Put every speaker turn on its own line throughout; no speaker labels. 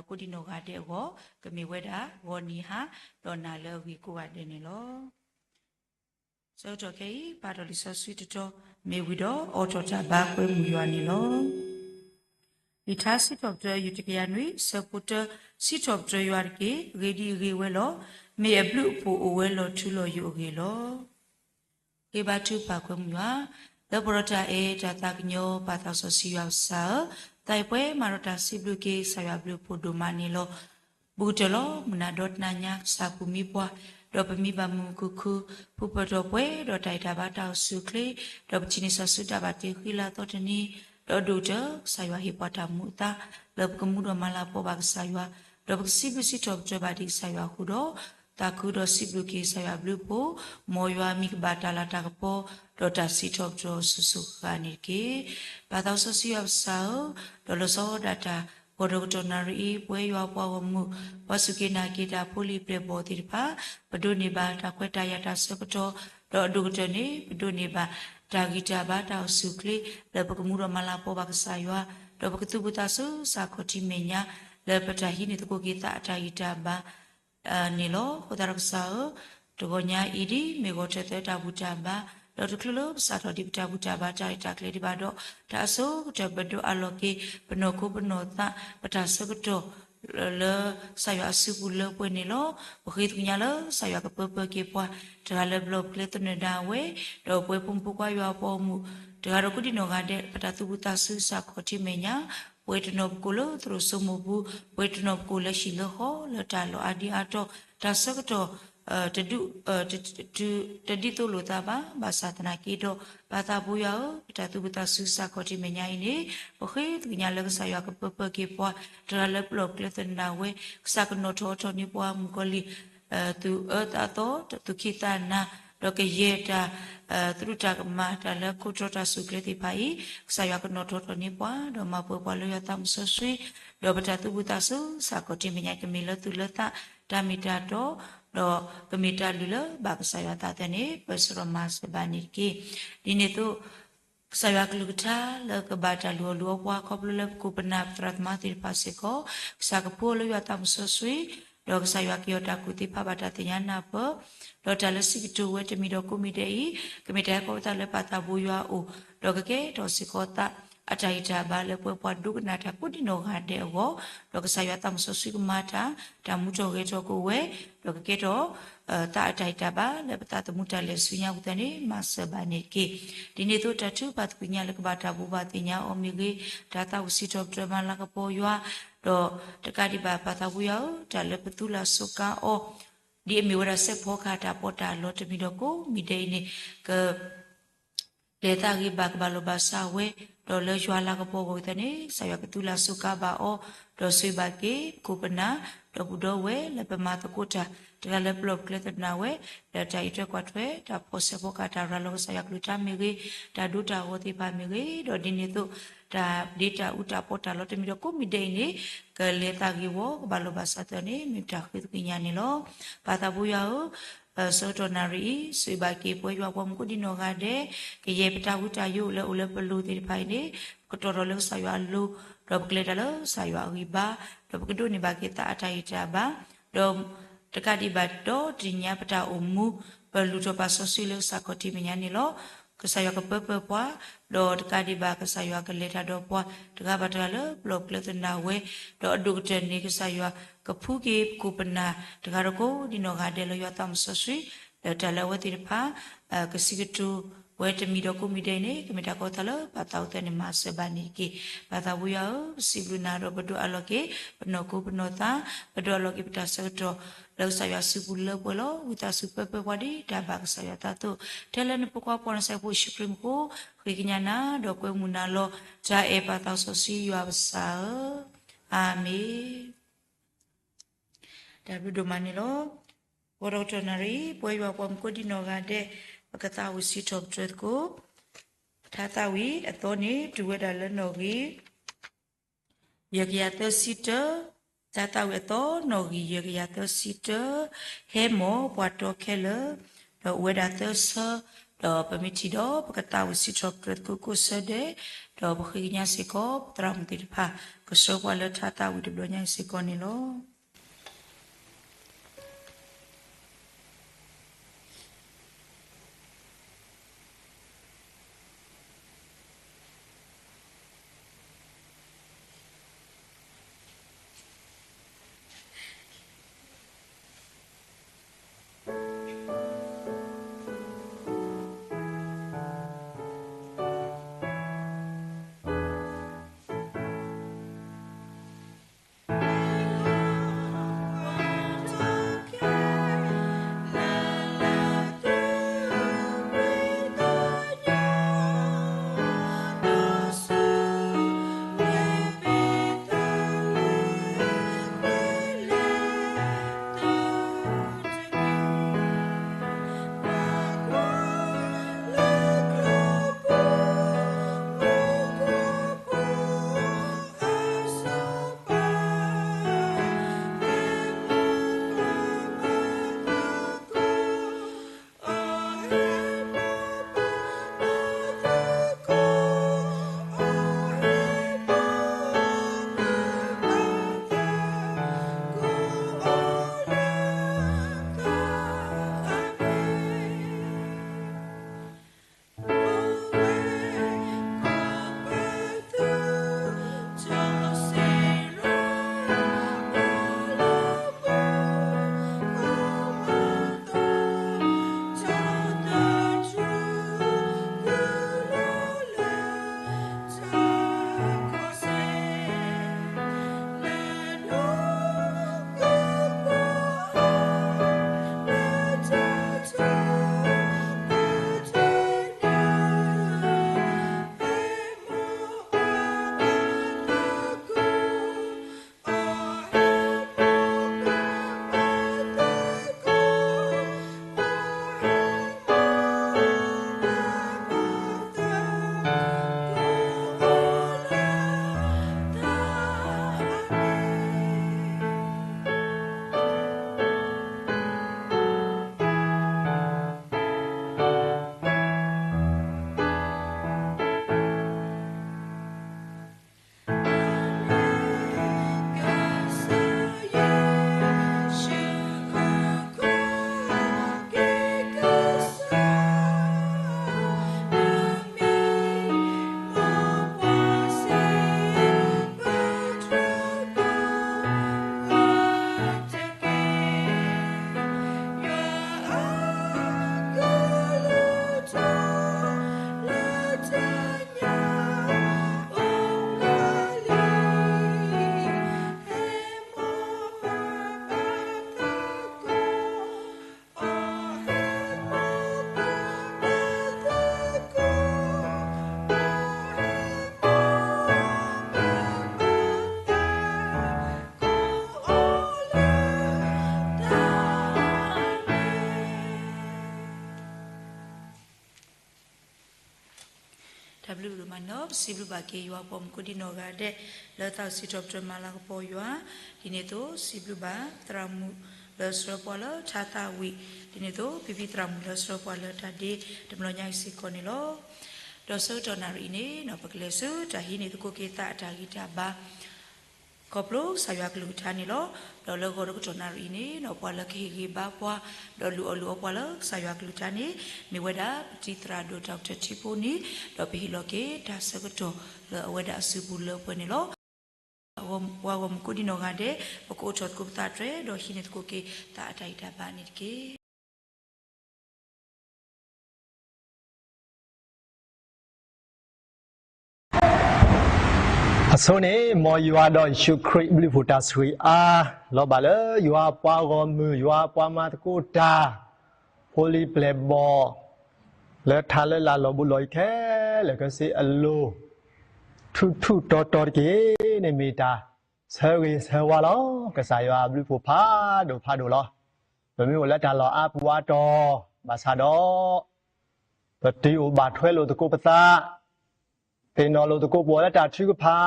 ကိုဒီနောကတဲ့ကိုကမေဝဲတာဝနီဟာဒေါ်နာလောဝီကိုဝတဲ့နေလောစောတော့ကေပါတော်လီဆဆွီတော်မေဝီတော့အော်တော်တာဘာကွေးမူရွာနေလောဒီသားစစ်တော်တဲ့ယူတကရနွေစပူတစစ်တော်တဲ့ရွာကေရေဒီရေဝဲလောမေဘလူပူအဝဲလောထူလောယူကေလောကေဘာတူပါကွေးမူရွာလောဘရတာအေတာတကညောပါတော်ဆစီရွာစာတိုင်ပွဲမာရတာစီဘလူကေဆရာဘလူပိုဒိုမာနီလောဘူတလောမနာဒေါတနာညာစာပူမီပွားဒေါပမီဘာမူကုခုဖူပတော်ပွဲဒေါတိုင်တာဘာတောက်စုကလေဒေါပချင်းဆဆူတာဘာတေခီလာတော်တနီဒေါဒူတဆာယဝဟိပတာမူတာလောကမှုတော်မလာပေါ်ပါဆာယဝဒေါပစီဘစီတော်ကြပါဒီဆာယဝခုတော့တာခုတော့စီဘလူကေဆာယဝဘလူပိုမောယဝမိကဘာတာလာတာကပေါ်ဒေါတာစီတော်ကျော်ဆုဆုကနေကေဘာတော်ဆစီယဝဆာဒေါလစောဒတာဘောဒဂတနာရီပွဲရွာပွားဝမှုဝဆုကေနာကေတာဖိုလီပရဘောတိပါဘဒုနေပါတာခွဲတာရတာစကတော်ဒေါဒုကတနေဘဒုနေပါတာဂီတာဘာတောက်စုကလေးလပကမှုရမလာပေါ်ပါကစားရွာဒေါပကတုပတာဆုစာခတိမညာလပတာဟိနေတကိုကေတာအတာဂီတာဘာနေလောဟောတာရကစားဒဂညာဣဒီမေဂောတေတာဘူတာဘာဒေါ်တကလဘစာတော်ဒီပတာဘူတာဘာတာတာကလေးဒီဘာတော့ဒါဆိုတဘဒအလောကေဘနောကိုဘနောတာပတာစကတော့le saya asubu le pone lo begitu nya lo saya ke pepe ke pua dale blok le tone dawe do pue pumpu kwa yo po mu daro ku di no ga de pada tu buta su sa khoti menya pue tno ku lo tro so mu bu pue tno ku le shi lo ho le ta lo adi ato da sa to tadi tu lo ta ba basa tana ki do bata bu ya pada tu buta su sa khoti menya ini begitu nya lo saya ke pepe ke pua dale blok le tone dawe sa ko no tho ni pua mu ko li tu ta to tu kita na do ke yeta truta ma ta le ko trota su kle ti pai saya ko no tho ni pua do ma pua pua lo ya tam so sui do bata tu buta su sa ko ti menya ke mi lo tu lo ta tamita do do kemita lula ba saya ta te ne pasrama se bani ki dine tu saya kelukta le ke bata lu lu pua ko le ku pena pratma ti pasiko sa ko po lo ya tam so sui do saya ki ota ku ti pa bata ti nya pa do ta le si tu we te mi do ku mi dei ke mi ta ko ta le pa ta bu ya o do ke do si ko ta ajaita ba le pwe pwa du na ta ku di no ga de wo do ke saya tam so sui ku ma ta ta mu to ke to ku we do ke do ta ajaita ba le ta ta mu ta le su nya ku ta ni ma se ba ne ke di ne to ta tu pa ku nya le ka ba ta bu ba ti nya o mi ge ta ta u si to tra ma la ka po ywa do ta ka di ba pa ta bu ya ta le pa tu la so ka o di mi wa se pho kha ta po ta lo te mi do ko mi de ni ke le ta gi ba ba lo ba sa we do le ywa la ka po ko ta ni sa ya ka tu la so ka ba o do sui ba ke ko pa na do bu do we le pa ma ta ko ta ta le blok le ta na we le ta i tre kwa thwe ta po se pho ka ta ra lo sa ya ku ta mi ge ta du ta ho ti pa mi ge do di ni tu ta data uta pota lo te mi do ko mi de ni ke le ta gi wo ba lo ba sa ta ni mi ta ki ki nya ni lo pa ta bu ya o so to na ri sui ba ke pwe ywa pom ku di no ga de ke ye pata uta yu le u le plu ti phai ni ko to ro lo sa ywa lu do kle ta lo sa ywa wi ba do ko do ni ba ke ta atai ta ba do ta ka di ba do di nya pata o mu plu to pa so sui lo sa ko ti mi nya ni lo ke saya ke pepe pua do ka di ba ke saya ke leta do pua ka ba ta le blok le tna we do du te ni ke saya ke phu ki ku pna ka ro ko di no ga de lo ya tam so sui le ta le we ti pha ke si ke tu we te mi do ku mi de ni ke mi ta ko ta le ba ta te ni ma se ba ni ki ba ta bu ya si blu na do ba do alo ke no ku no ta ba do alo ke ta se do lo saya su bu le bo lo wi ta su pepe wa di da ba ke saya ta tu te le ni pu kwa pon sa bu shukrim ko ki nya na do ko mu na lo ja e pa ta so si yo sa amen da bu do mani lo woro to na ri po yo pom ko di no ga de ka ta wi si top tret ko ta ta wi a to ni tu we da le no gi ye ya te si te ta ta we to no gi ye ya te si te he mo pwa to ke le do we da te sa do permiti do ka ta wi si top tret ko se de do bukhi nya siko tram ti pa ko so kwa le thata wi de nya siko ni lo W manop siblu bagi yua pom kudi nogade letak si doktor malah po yua ini tu siblu ba tramu lesropola chata wi ini tu pipi tramu lesropola tadi demlonya isi konilo dosa donar ini no peglesu dah ini tu kita ada kita ba koplo saya kelu tani lo dolo goro donar ini no pola kiri ba po dolu olu pola saya kelu tani mi weda citra do doktor cipuni do pihiloke dah segedo le weda subula penilo wawam kudi nongade poko chot ku tatre do hinit ku ke ta dai da banit ke
Asone mo yua do shukri bli futa sui lo bale yua pa gomu yua pa ma ku ta holy play ball le thale la lo bu loi the le ka si allo thu to ke ne mi ta sawi sawa lo ka sa yua bli fu pha do lo lo mi le ta lo a pu wa do ba sa do ba ti u ba thwe lo to ko pa taเป็นนอโลตโกบัวและตาชื่อพา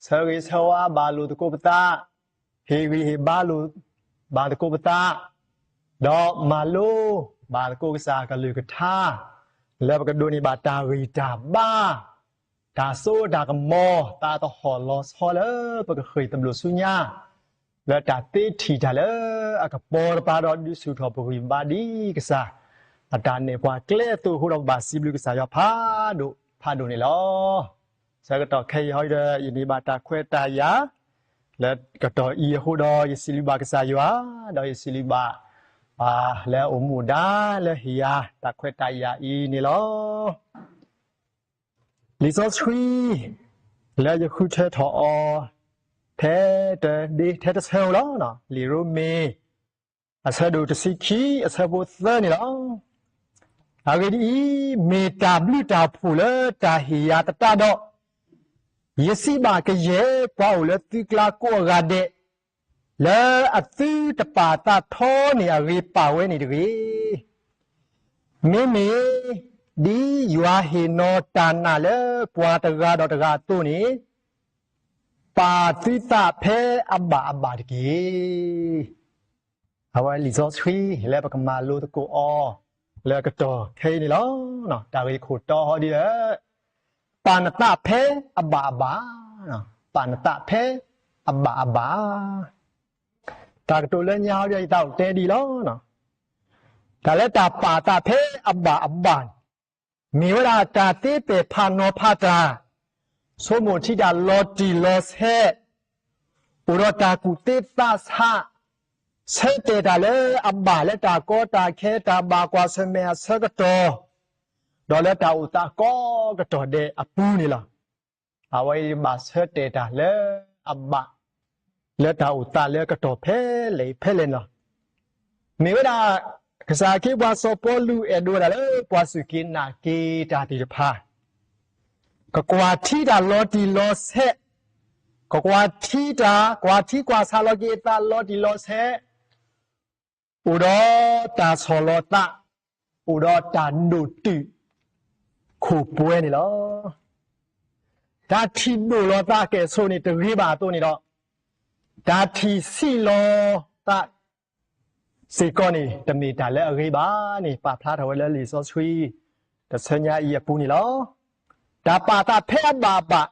เสรีเสวาบาลูตโกปตาเฮวีเฮบาลูบาตโกปตาดอกมาลูบาตโกกษากะลือกะท่าแล้วก็ดูนี่บาตาวีตาบ้า ตาโซดากมอตาตอหอลอสฮอเลปะก็เคยตำรวจสุญญาแล้วตาเตทีดาเลอะกะปอปาดอดิสุทอปวิบาดีกะซาอาตาเนปวาเกลตุฮูดอบาซิบลุกะซายอพาดุนี่ลอซะกะตอเคยฮอยเดยินีบาตาเควตายาแล้วกะตออีฮูดอยซิลิบากะซายอดอยซิลิบาแล้วอุมูดาแล้วฮิยาตาเควตายาอีนี่ลอลิซอทรีแล้วจะคุเททอแท้แต่ดีแท้จะเซลแล้วเนาะลิรูเมอาเซดูจะสิคีอาเซบูเซนี่แล้วอาเกดีเมตาบลิตาพูเลตาฮิยาตตาดอเยสิบากเยปาเลติกลาโกกาเดแล้วอัติตปาตาทอนี่อารีปาเวนี่ดีเมดียูอาเฮโนตานาเลปวาตกาดอตกาตุนี่ปาติตาเพอบาดกีเอาไว้ลิซอทรีแล้วปกมาลูตะโกอแล้วก็ต่อเคนี่แล้วเนาะตารีโคตอดีเด้ปานตาเพอบาเนาะปานตาเพอบาตากตัวเล่นยาวได้เต่าเตดีแล้วเนาะแต่แล้วตาปาตาเพอบามีเวลาตาเตเปพานโนพาตราสมุทิดาลอดีลอสเฮอุรตากุเตตาสะเซเตดาเลอบาเลตาโกตาเคตาบากวาเซเมอสกโตดอเลตาอุตาโกกโตเดอปูนี่ล่ะเอาไว้บาเซเตดาเลอบาเลตาอุตาเลกโตเพเลนล่ะมีเวลากษาคิวาโซโปลูเอดูดาเลปวาสุกินากีตาติพากกวาทีดาลอดีลอเซกกวาทีกว่าซาลอกีตาลอดีลอเซอุดอตาโซโลตาอุดอตาดูติคูป่วยนี่ลอตาทีดูลอตาเกโซนี่ตรีบาตัวนี่ลอตาทีซีโลตาสิกอนี่ตมีตาเลอรีบานี่ปาพลาทเอาไว้แล้วลิซอทรีแต่เซญญาอีปูนี่ลอตาปาตาเพบา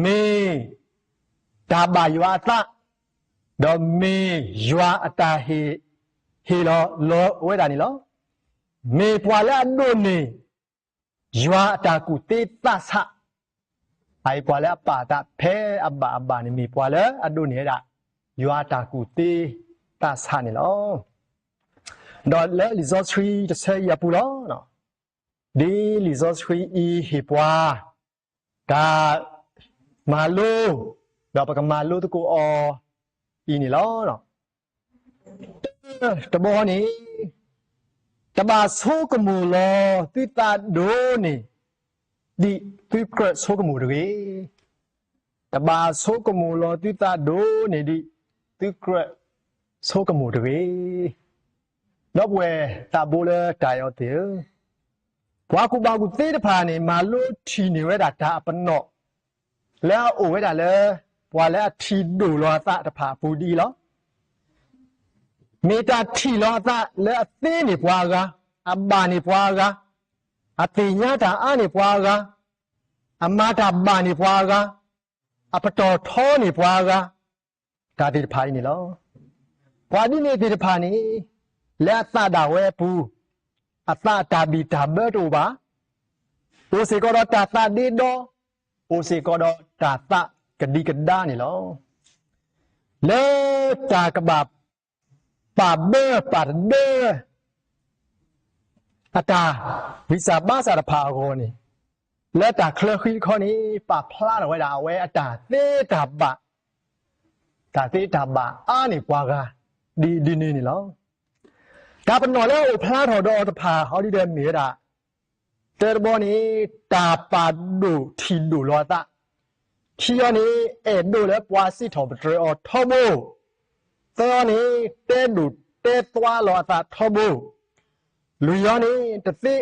เมตาบายวาตาดอเมยวาตาเฮลอเวดานี่ลอเมปวาละโดนียวาตากุเตตาสะไอปวาละปาตาเพอบานี่มีปวาละอโดนีดายวาตากุเตตาสะนี่ลอดอเลลิซอทรีจะเซยาปูลอเนาะดีลิซอทรีอีฮิปวาตามาลูดอกปากมาลูตะกูออีนี่ล้อเนาะตะบอนี่ตะบาโซกมูลอติตาโดนี่ดิติกระโซกมูดรีตะบาโซกมูลอติตาโดนี่ดิติกระโซกมูดรีดอกเวตาโบเลตายเอาเถอะว่ากูบากูเตะพานี่มาลูทีนี่เวดาตาปนเนาะแล้วโอเวดาเลยว่าแล้วทีดูลอตาตะพาปูดีเหรอมีตาทีลอตาแล้วเตนี่ปวากะอบานี่ปวากะอติญาตาอานี่ปวากะอมาตาบานี่ปวากะอปตอทอนี่ปวากะตาติพานี่เหรอว่าดินี่ติพานี่แล้วตาดาเวปูอัตตาบีตาเบตูบาโอสิกอดตาตาดีดอโอสิกอดตาตากะดีกะดานี่ลอเลตากะบาปาเบปาเดอัตตาวิสาบาสารพาโกนี่และตาเคลคีข้อนี้ปาพลาดเอาไว้ดาเวอัตตาเตตาบะตาเตตาบะอานี่กว่ากะดีนี่ลอกาปนอแล้วพลาดหอดอตพาเขาที่เดินเมียดาเตอร์บอนี้ตาปาดูทีดูลอตาที่อันนี้ดูแล้วปวาสิถอปเตอทอโบตอนนี้เตดูเตตัวลอตาทอโบลุยอันนี้ตติ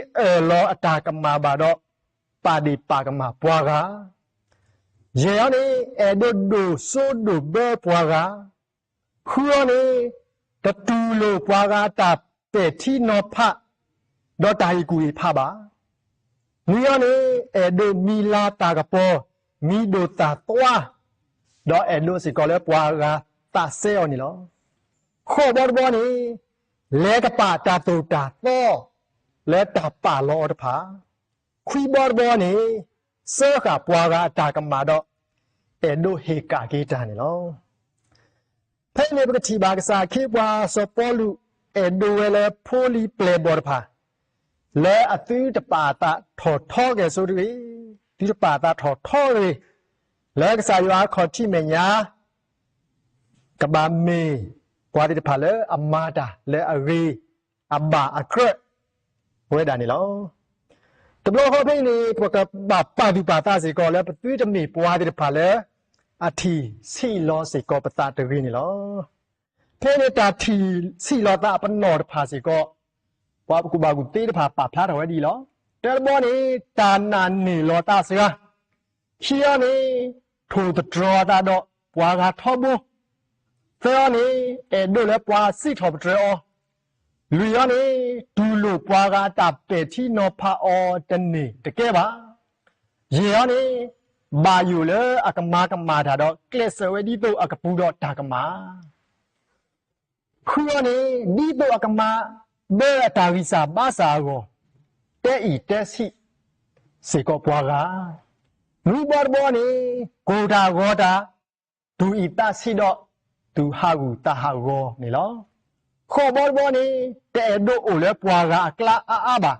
ลออัตากรรมาบาดอปาดีปากรรมาปวากาเยอันนี้ดูสูดูเบปวากาคู่อันนี้ตตูโลปวากาตาเป็ดที่นอพะดอตาอีกุยพาบา มีอันนี้ดูมีลาตากระปอมีดูตาตัวดอดูสิก็เลยปวากาตาเซลนี่หรอข้อบอลบอนี่เล็กป่าตาตูตาโตและตาป่าลอดผาคุยบอลบอนี่เสื้อกับปวากาตากำมาดอดูเฮกากีตานี่หรอเพ่งในปกติบางสาคิดว่าสปอลูดูเวลโพลีเปลบอลผาและอติตป่าตาถอดท่อแกสุดเลยที่ป่าตาถอดท่อเลยและก็สายว่าขอที่เมียกับบามีกว่าที่จะผ่านเลยอามาดาและอารีอาบาอักเรเวดานี่แล้วแต่เราเขาเพ่งนี่พวกกับป่าดูป่าตาสิกอแล้วตุ้ยจะมีกว่าที่จะผ่านเลยอาทีสี่ล้อสิกอปตาตรีนี่แล้วเพ่งในตาทีสี่ล้อตาปนนอดผ่าสิกอว่ากูบากูตีจะผ่าป่าพลาดเอาไว้ดีแล้วแต่บอนี่ตานานนี่ล้อตาเสือเชียนี่ถูกตรอตาดอกปวากาทอบุเจ้านี่ดูแลปวาสิทอบเจอลุยนี่ดูลูปวากาตับเป็ดที่นอพาอจันนี่ตะเก็บบ้าเยี่ยนี่บาอยู่เลยอากมากมาถาดอกเกลสเวดีโตอากปูดอกตากมาคือนี่ดีโตอากมาเบอตาวิสาบาสาโกเตอีเตสิสิกปวาการูบอร์บอนี่กูดาโกดาดูอิตาสิดอดูฮากูตาฮาโกนี่หรอขอบอร์บอนี่แต่ดูโอเลปวากาอักลาอาบา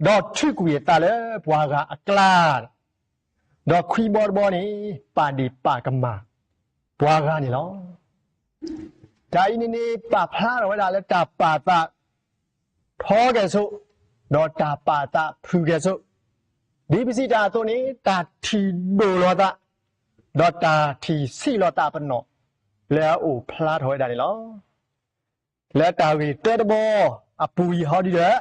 ดอทริกุยตาเลปวากาอักลาดอคุยบอร์บอนี่ปาดีปากมาปวากานี่หรอใจนี่ปาพลาดไว้ได้แล้วตาปาตาท้อแกสุดอตาปาตาพูแกสุดีพิสิตาตัวนี้ตาทีดูลอตาดอตาทีสี่ลอตาปนอแล้วโอ้พลาดหอยได้หรอแล้วตาวีเตดบออปุยฮอดีเด้อ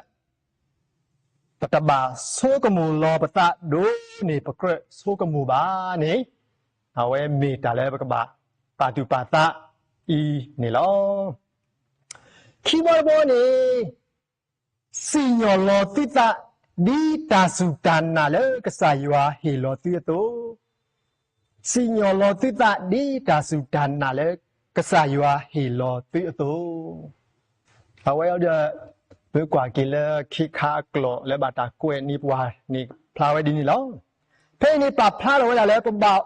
ปตบาโซกมูลอปตาดูนี่ปะเกรโซกมูบานี่เอาไว้มีตาแล้วปะกบาปาตุปาตาอีนี่หรอคีบอร์บอนี่สิญอลอติตาดีตาสุตานาเลกษายวาเฮโลติโตสิญอลอติตาดีตาสุตานาเลกษายวาเฮโลติโตเอาไว้เอาเดเมื่อกว่ากินแล้วคิคากลอและบาตากวยนี่ปวานี่พลาไว้ดีนี่แล้วเพ่นี่ปรับพลาดเอาไว้แล้วปะบ่าว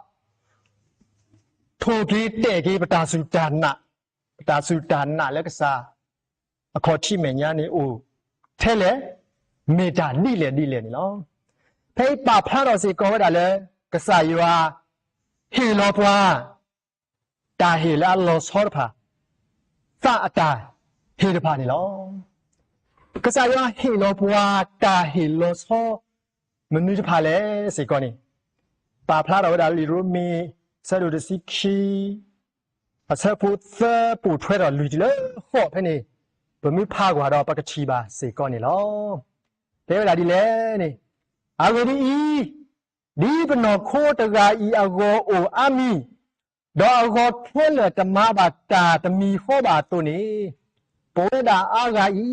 โทกีเตกีปตาสุตานะปตาสุตานะและกษาขอที่เมียนี่โอเทเลเมตาดีเลยนี่เนาะเพ่ป่าพระเราสิก็ว่าเลยกษัตริย์ว่าเฮโลปวาตาเฮลาโลสอร์พาซาตาเฮลพานี่เนาะกษัตริย์ว่าเฮโลปวาตาเฮโลสอมันนึกจะพาเลยสิก็นี่ป่าพระเราได้ลิรุมีสะดุดสิคีอาเซพูเซปูช่วยเราลุยจิเลยโหเพ่นี่ผมมีพากว่าเราปกติบาสิก็นี่เนาะเดี๋ยวเวลาดีเลยนี่อาเวดีดีเป็นนอโคตรกาอีอาโกโออามีดออาโกเทเลตมาบาตาตมีข้อบาตัวนี้โปเรดาอากาอี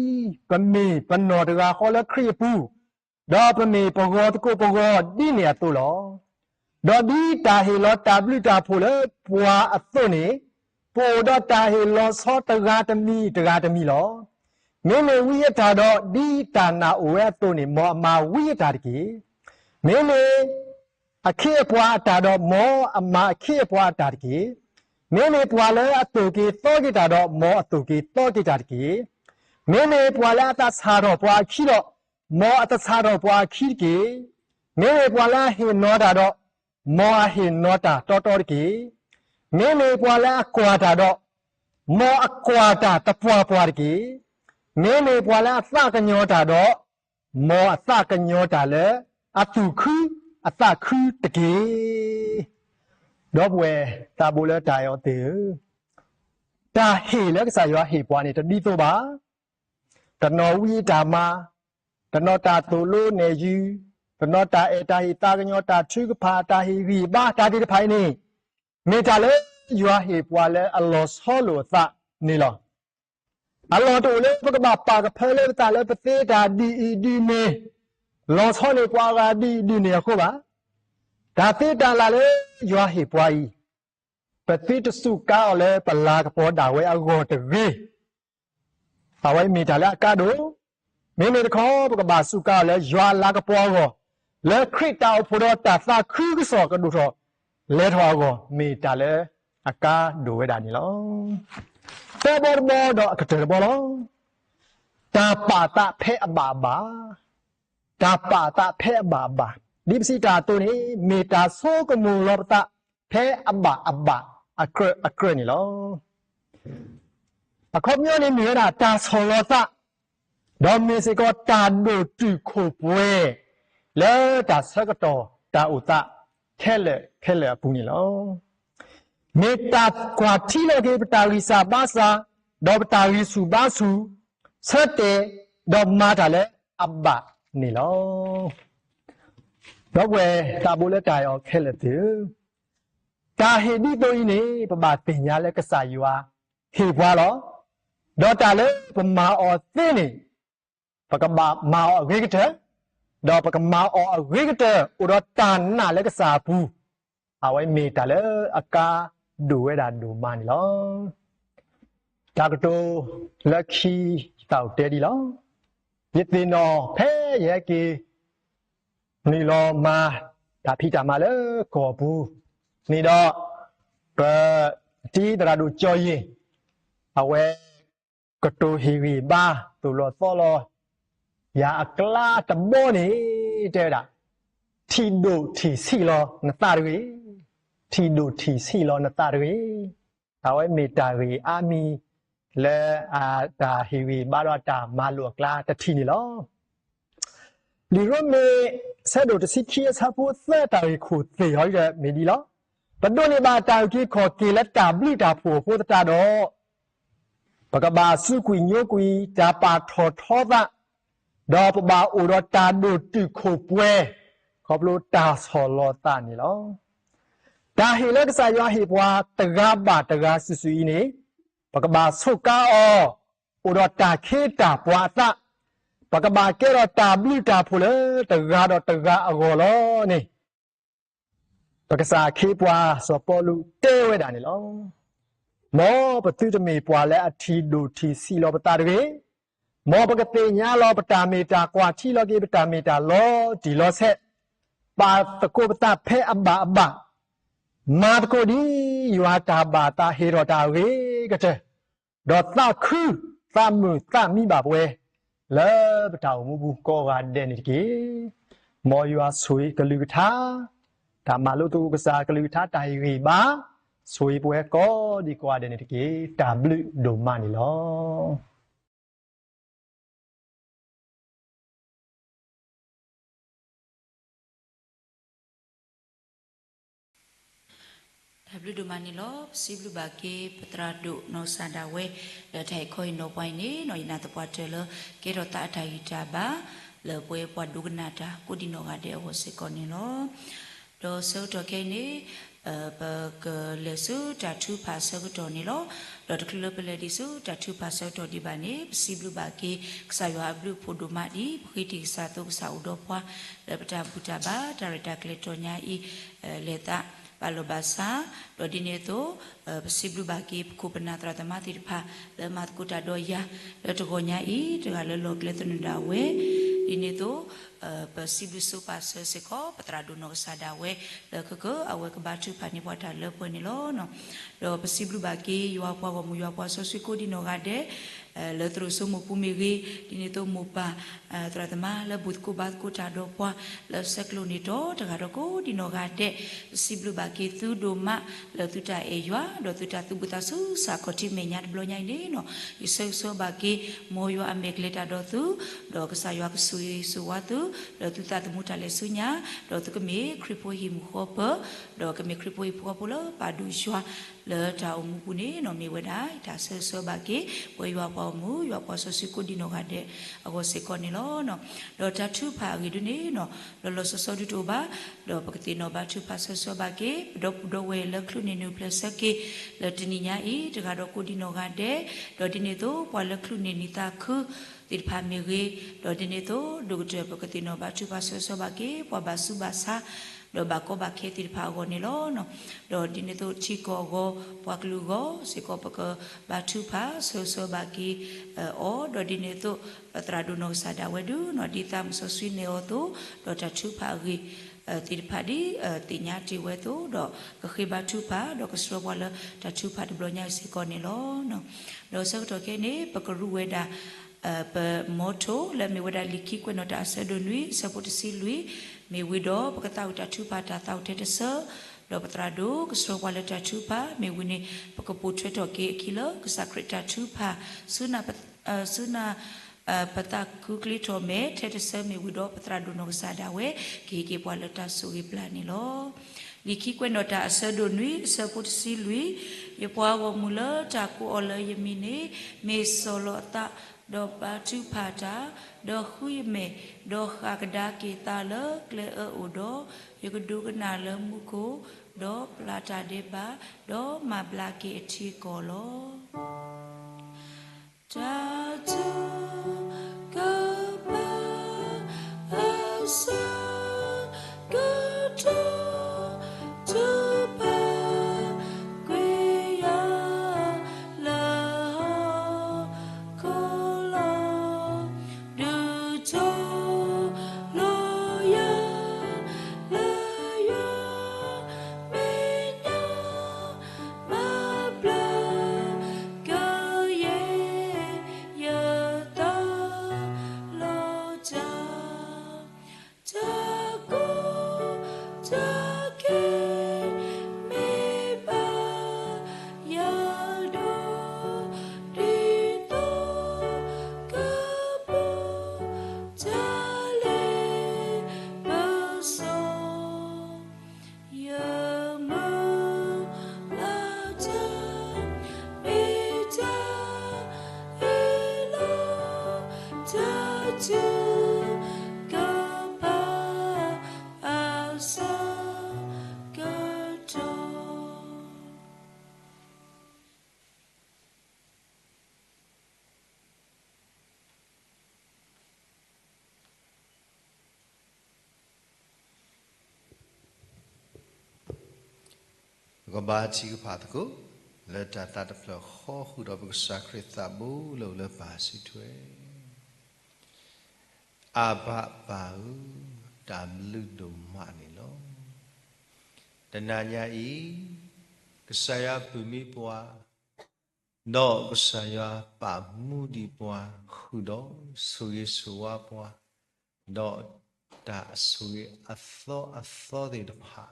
ปมีปนอตกาข้อละครีปูดอปมีปโกตโกปโกดีเนี่ยตัวหรอดอดีตาเฮลอตาบลิตาโพเลปัวอัตตัวนี้โปดอตาเฮลอซอตกาตมีหรอเมเลวิยตาดอดีตานาโอเอตัวนี้มอมาวิยตาดกีเมเลอเคปวาตาดอมออามาเคปวาตาดกีเมเลปวาเลอตุกีโตกิตาดอมออตุกีโตกิตาดกีเมเลปวาเลอตาสาดอปวาคีดอมออตาสาดอปวาคีกีเมเลปวาเลเฮนอตาดอมอเฮนอตาตอตอดกีเมเลปวาเลอกวาตาดอมออกวาตาตะปวาปวาดกีเมเลปวาละสะกะญอตาดอมอสะกะญอตาเลอตุคืออตะคือตะเกดอบเวตาบูเลตายอเตตาเฮเลกษายวาเฮปวานี่ตะดีโตบาตะนอวิตามาตะนอตาโตโลเนยูตะนอตาเอตาฮิตากะญอตาทรึกพาตาฮิวีบาตาดิไผนี่เมตาเลยวาเฮปวาเลอัลลอฮ์ซอโลตะนี่ลออัลลอฮ์ตัวเล็กพวกบาปากกับเพลเลตาเลปเตตาดีเม လောချောနေပွားကဒီနေခုပါဒါတိတလာလေရွာဟိပွားဤပတိတစုကောက်လေပလာကပေါ်ဒါဝဲအကောတကေအဝိမီတလာကဒိုမင်းနေခေါ်ပကဘာစုကောက်လေရွာလာကပေါ်ကောလေခရစ်တောက်ဖို့တော့တာသာခူးကစောကဒုထောလဲထောကောမီတလေအကာဒိုဝဲဒါနီလောတေဘောဘောတော့အကတဲ့ဘောလောတာပါတာဖဲအဘာဘာတာပါတာဖဲအဘာဘာဒီပစီတာတုန်မေတာဆိုကမူလောပတာဖဲအဘာအခရနီလောအခုမျိုးနေမြဲတာတာဆောလောတာဒေါ်မေစကောတာဒိုတူခိုပွဲလဲတာဆကတော်တာဥတာခဲလေပူနီလောမေတာကွာတီလေကေပတာလီစာဘာစာဒေါပတာလီစုဘာစုဆက်တဲ့ဒေါ်မာတာလေအဘနီလောတော့ဝဲတာဘိုလက်တာရောခဲလက်တူတာဟေဒီတိုင်းနေပမာပညာလက်ကစားယူဟာဟေဘွားလောဒေါ်တာလေပမာအော်သိနေပကမာမာအော်ဝေကတဲ့ဒေါ်ပကမာအော်ဝေကတဲ့ဥတော့တာနာလက်ကစားဘူးအဝဲမေတာလေအကာဒူဝဲတာဒူမနီလောတာကတိုလက်ခီတောက်တဲဒီလောယသိနောဖဲရဲကီနီလောမာဒါဖိတာမလဲခေါ်ဘူးနီတော့တီတရာတို့ကြောရင်အဝဲကတိုဟီဝီဘာတူလောသောလောယာအကလာတဘောနေတဲ့တာထီဒိုထီစီလောနတာရီထီဒိုထီစီလောနတာရီအဝဲမီတာရီအာမီလဲအာတာဟီဝီဘာရတာမာလောကလာတထီနီလောလီရိုမေဆက်တို့တစီခီဆာဖို့သက်တာခုသေရောရမေဒီလောဘဒိုနေဘာတာကြီးခေါ်ကေလက်တာဘလိတာဖို့တာတော့ဘကဘာစုကွီညိုကွီဂျာပါထောထောသာဒေါ်ပဘာအိုရတာဒိုတူခိုပွဲခေါပလိုတာဆော်လောတာနီလောဒါဟီလက်ကစားရဟီပွားတကားပါတကားဆူဆူဤနေဘကဘာဆုကာအောအိုရတာခေတာပွားတာပကဘာကဲတော့တာဘလိတာဖူလေတကားတော့တကားအကောလောနေပကစားခေပွားစောပေါ်လူတဲဝဲတာနေလောမောပတိတမေပွားလဲအထီဒူထီစီလောပတာတကေမောပကတိညာလောပတာမီတာကွာထီလောကေပတာမီတာလောဒီလောဆက်ပါတကုပတာဖဲအဘမာတကိုဒီယွာတာဘာတာဟေရောတာဝေကတဲ့ဒေါ်တာခုသမုတမိပါပွဲလဲပတောင်မူဘူးကောကတဲ့နေတကေမောယွာဆွေကလူကထာဒါမလို့သူကစားကလူထာတိုင်ဝေပါဆွေပွဲကောဒီကွာတဲ့နေတကေတာဘလူဒိုမနီလော
ဘလူဒမနီလောစီဘလူဘာကေပတရာဒုနောဆန္ဒဝဲလက်ထိုင်ခွိနောပွိုင်းနေနော်ယနာတပွားတယ်လကေရတာထိုင်တာဘာလေပွဲပွားဒုကနာတာကိုဒီနောကတဲ့ဟောစေကောနီလောဒေါ်ဆောတော့ကေနေဘကလေစုတတူပါဆောတော့နီလောဒေါ်တကလပလေဒီစုတတူပါဆောတော့ဒီပါနေစီဘလူဘာကေခဆာယောဘလူဖိုဒိုမာဒီဘခိတိစာတုဆာဥဒောပွားလေပတာဘူတာဘာဒါရတာကလေတောညာဤလေတာပါလိုဘာစာဒေါ်ဒီနေတော့ပစီဘလူဘာကေခုပနာတရတမတိဖာလမတ်ကုတာဒေါ်ယာလတကိုညာဤတကလလောကလေတနဒါဝဲဒီနေတော့ပစီဘလူစုပါဆစကောပတရာဒုနောဆာဒါဝဲလကကအဝဲကဘာချူဖာနေပွားတာလပွနေလောနော်တော့ပစီဘလူဘာကေရွာပွားကမူရွာပွားဆဆွေကိုဒီနောကတဲ့le troso mo pumiri dini to mo pa tratama le but ko bat ko ta do pwa le seklo ni do daga do ko dino ga de siblu ba ke tu do ma le tu ta e ywa do tu ta tu buta su sa ko ti me nya blo nyai ne no iso so ba ke mo yo amek le ta do tu do ka sa ywa ku su wa tu do tu ta tu mu ta le su nya do tu ke me kripo hi mu kho pa do ke me kripo hi pho po lo pa du shwa le ta umu ne no me weda ta so ba ke bo ywa pa mu ywa pa so si ko di no ga de ago se ko ni lo no lo ta thu pha gi du ne no lo so du to ba lo pa ke no ba thu pha so ba ke do we le klu ni nu plus ke le ti ni nya i ta ga do ko di no ga de do di ne to pa le klu ni ta khu ti pha me ge do di ne to do de pa ke no ba thu pha so ba ke pa ba su ba sa do ba ko ba ke ti pha go ni lo no do di ne to chi ko go pa klu go se ko pa ko ba thu pha so ba ke o do di ne to tra do no sa da we du no di tam so swi ne o to do ta thu pha ge ti pha di ti nya ti we to do ka khi ba thu pha do ka so ba la ta thu pha di blo nya se ko ni lo no do so to ke ne pa ko ru we da per moto le me weda liki ko no ta se do nui se pot si lui me wido pa ta ta thu pa ta ta te se do patra do ko so wala ta thu pa me wini pa ko pu thwe to ke kilo ko sakrit ta thu pa suna pata kukli to me te se me wido patra do no sa da we ke wala ta su ri plani lo liki ko no ta se do nui se pot si lui ye pa wo mula ta ko ola yemine me solo ta do ba tu pata do hui me do khagda ke ta le kle o do yugudu kana le muko do plata de ba do ma bla ke thi ko lo ta tu ka ba asa ka tu ba kwe ya la
ก็บาชีก็พาตะกุเลตาตาตะฟลข้อขุดอบิกสักริตาบูเลเลบาสิถวยอาบะบาอุตามลุดุมานิโลตนาญาอีกษายาปุมิปัวนอกษายาปามุดีปัวขุดอสุยสุวาปัวนอตาสุยอัตโตเดดพา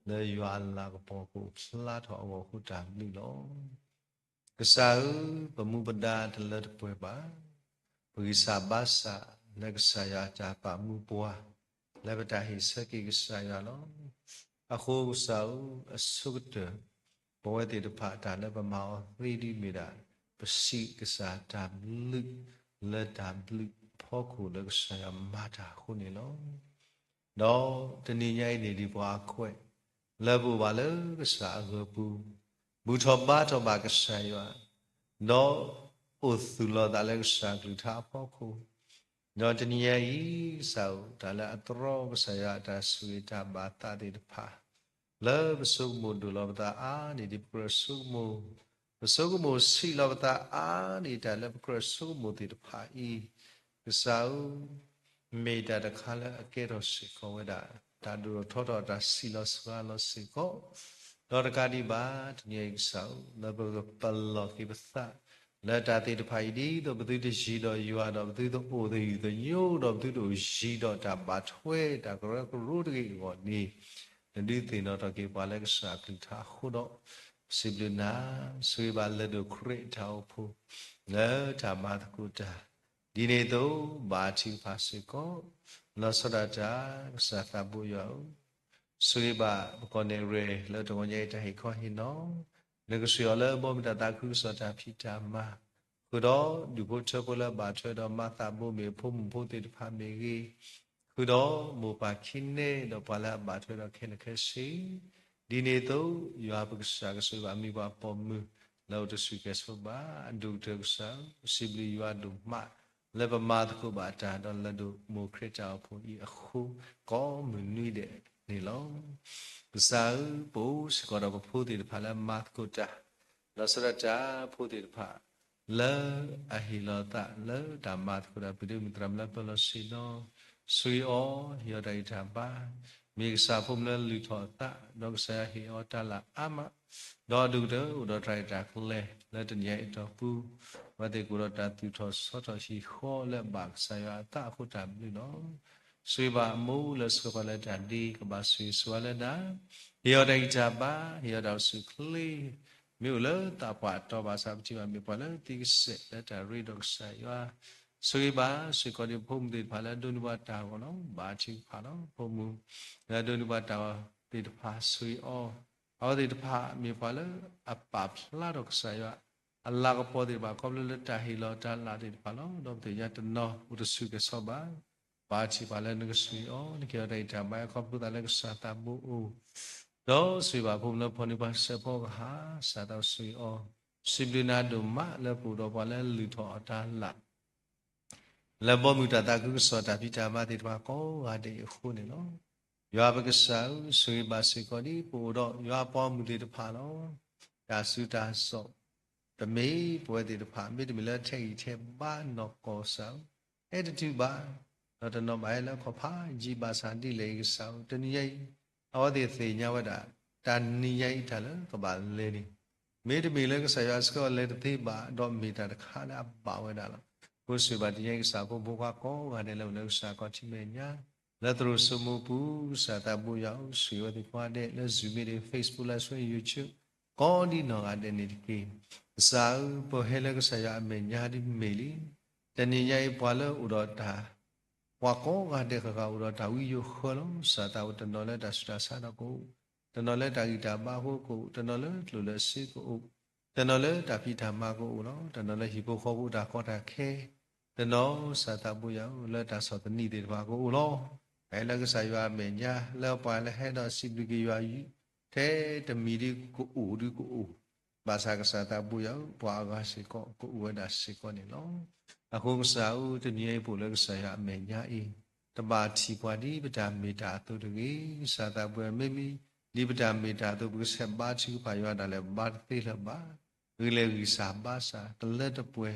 le yua la ko po ko la tho wo hu ta mi lo ka sa pa mu pa da de le de pwe ba pu sa ba sa le ka sa ya cha pa mu pwa le ba ta hi sa ki ka sa ya lo a kho ko sa a su de bo we de pha ta le ba ma ri di mi da pa si ka sa ta lu le ta lu pho ko le ka sa ya ma ta khu ni lo do de ni nyai ni di bwa khwe le bu ba le ka sa go bu tho ba ka sa yo no o thu lo da le ka sa glu tha pho ko no de ni yi sa da le atro ka sa ya da su ta ba ta de pha le ba su mu du lo ta a ni di pro su mu si lo ta a ni da le pro su mu de pha i ka sa me da da kha le ke ro si ko we da ta du tho tho ta si lo swa lo si ko do da ka di ba ni sa le ba pa lo ki ba sa le ta ti de pha di do ba tu de ji do yu a do ba tu do o de yu do nyu do ba tu do ji do ta ba thwe ta ko ru de ki ko ni di ti no to ki ba le ka sa ki tha khu do si blu na sui ba le do kre ta o phu le ta ma ta ku ta di ne do ba chi pha si ko lo so da ta sa ta bu yo sui ba ko ne re lo to ye ta hi ko hi no 那个时候了，我们的大哭说他皮他嘛，后头如果车过了把车到马达木没破木破的怕没个，后头木把轻呢，到把了把车到看了开始，第二头有阿不个啥个时候咪把破木，然后就水个说吧，ดู这个啥，是不是有阿ดู嘛？แล้วประมาทก็บาดาดอนละดูโมเครจาวพูอีอคูก็มือนุ่ยเดนี่ลองภาษาปูสกอดพูดติดพาละมาทก็จ้าแล้วสระจ้าพูดติดพาละอหิลตะละดามาทก็ได้ไปดูมิตรมละเปลสิโนสุยอฮิอไดทาบามีกษาพุ่มละลุทอตะดอกษาฮิอตะละอามาดอดูเดออุดอไตรจากเลละตัญญาอิตอปูว่าแต่กูรอตาตุทอสอทอชีขอและบากสายาตาขุตามนี่เนาะสวยบามูและสกบาละดันดีกบาสวยสวาละดาเฮียได้จาบาเฮียดาวสุคลีมิวเลตาปาตอบาสามจิวามิปาละติเสและตารีดอกสายาสวยบาสวยกอดิพุ่มติดพาละดุนวาตาวเนาะบาจิพาเนาะพุ่มมูและดุนวาตาวติดพาสวยอเอาติดพามีพาละอปาพลาดอกสายาอัลลาก็พอดีบ่าครบเลยตาฮิโลตาลาดิบาลองดอมเตียตนออุตสุกสบาบาชิบาลนึกสุยอ๋อนี่เกี่ยวได้จำไว้ครบตัวแล้วก็สาตาบูอูดอสุยบาภูมิแล้วพอนิบาเสพกหาสาตาสุยอ๋อสิบลินาดุมะแล้วปูดอบาแล้วลุทอตาละแล้วบ่มีตาตากุศลตาพิจามาติดว่าก็ว่าได้คู่นี่เนาะยาบกษาสุยบาสิกอดีปูดอยาป้อมุติตพาเนาะยาสุตาสอบแต่ไม่ปวดติดผ่านไม่ได้มีเลือดเที่ยวบ้านนอกก่อเสาที่บ้านเราจะนอนไปแล้วขอพาจีบาสันที่เลยเสาตอนนี้ยัยเอาแต่เสียงว่าด่าตอนนี้ยัยทันแล้วก็บ้านเลยนี่ไม่ได้มีเลือดก็ใส่ยาสกัดเลยที่บ้านดอมมีแต่ข้าได้บ่าวได้แล้วผู้สืบบ้านที่ยัยสาวผู้ว่าก็วันนี้เราเลือกสาวก็ที่เมียนแล้วตัวสมุปูสาวตาบุยาวสืบว่าที่ว่าได้แล้วซูมีในเฟซบุ๊กและส่วนยูทูบก็ดีน้องอันเดนิดกี่สาวพอเฮลก็สายเมียนดิเมลีแต่นี่ยัยพอแล้วอุดรธาว่าก็การเด็กเขาอุดรธาวิโยขลงสาวตาอุตนอเลดัสดาสาดกูตนอเลดากิตาบาหูกูตนอเลลุเลสิกูตนอเลดาพิธามากูเนาะตนอเลฮิโปขบูดาขอดาเคตนอสาวตาบุยาวเลดาสอดนีเดบากูเนาะไอ้แล้วก็สายเมียนแล้วไปแล้วให้ดาสิบลิกิยาเทตมีดีกูดีกูภาษากษาตาบุยาวปวากาสิกูดาสิกนี่เนาะအခုကစားဦးတနည်းပို့လည်းဆရာအမေညာအေးတပါတီပွားဒီပဒမေတာတုတကြီးစာတာပွဲမိမိဒီပဒမေတာတုဘုဆက်ပါချီပါရတာလည်းဘာသေးလပါဒီလေကြီးစာပါစာတလက်တပွဲ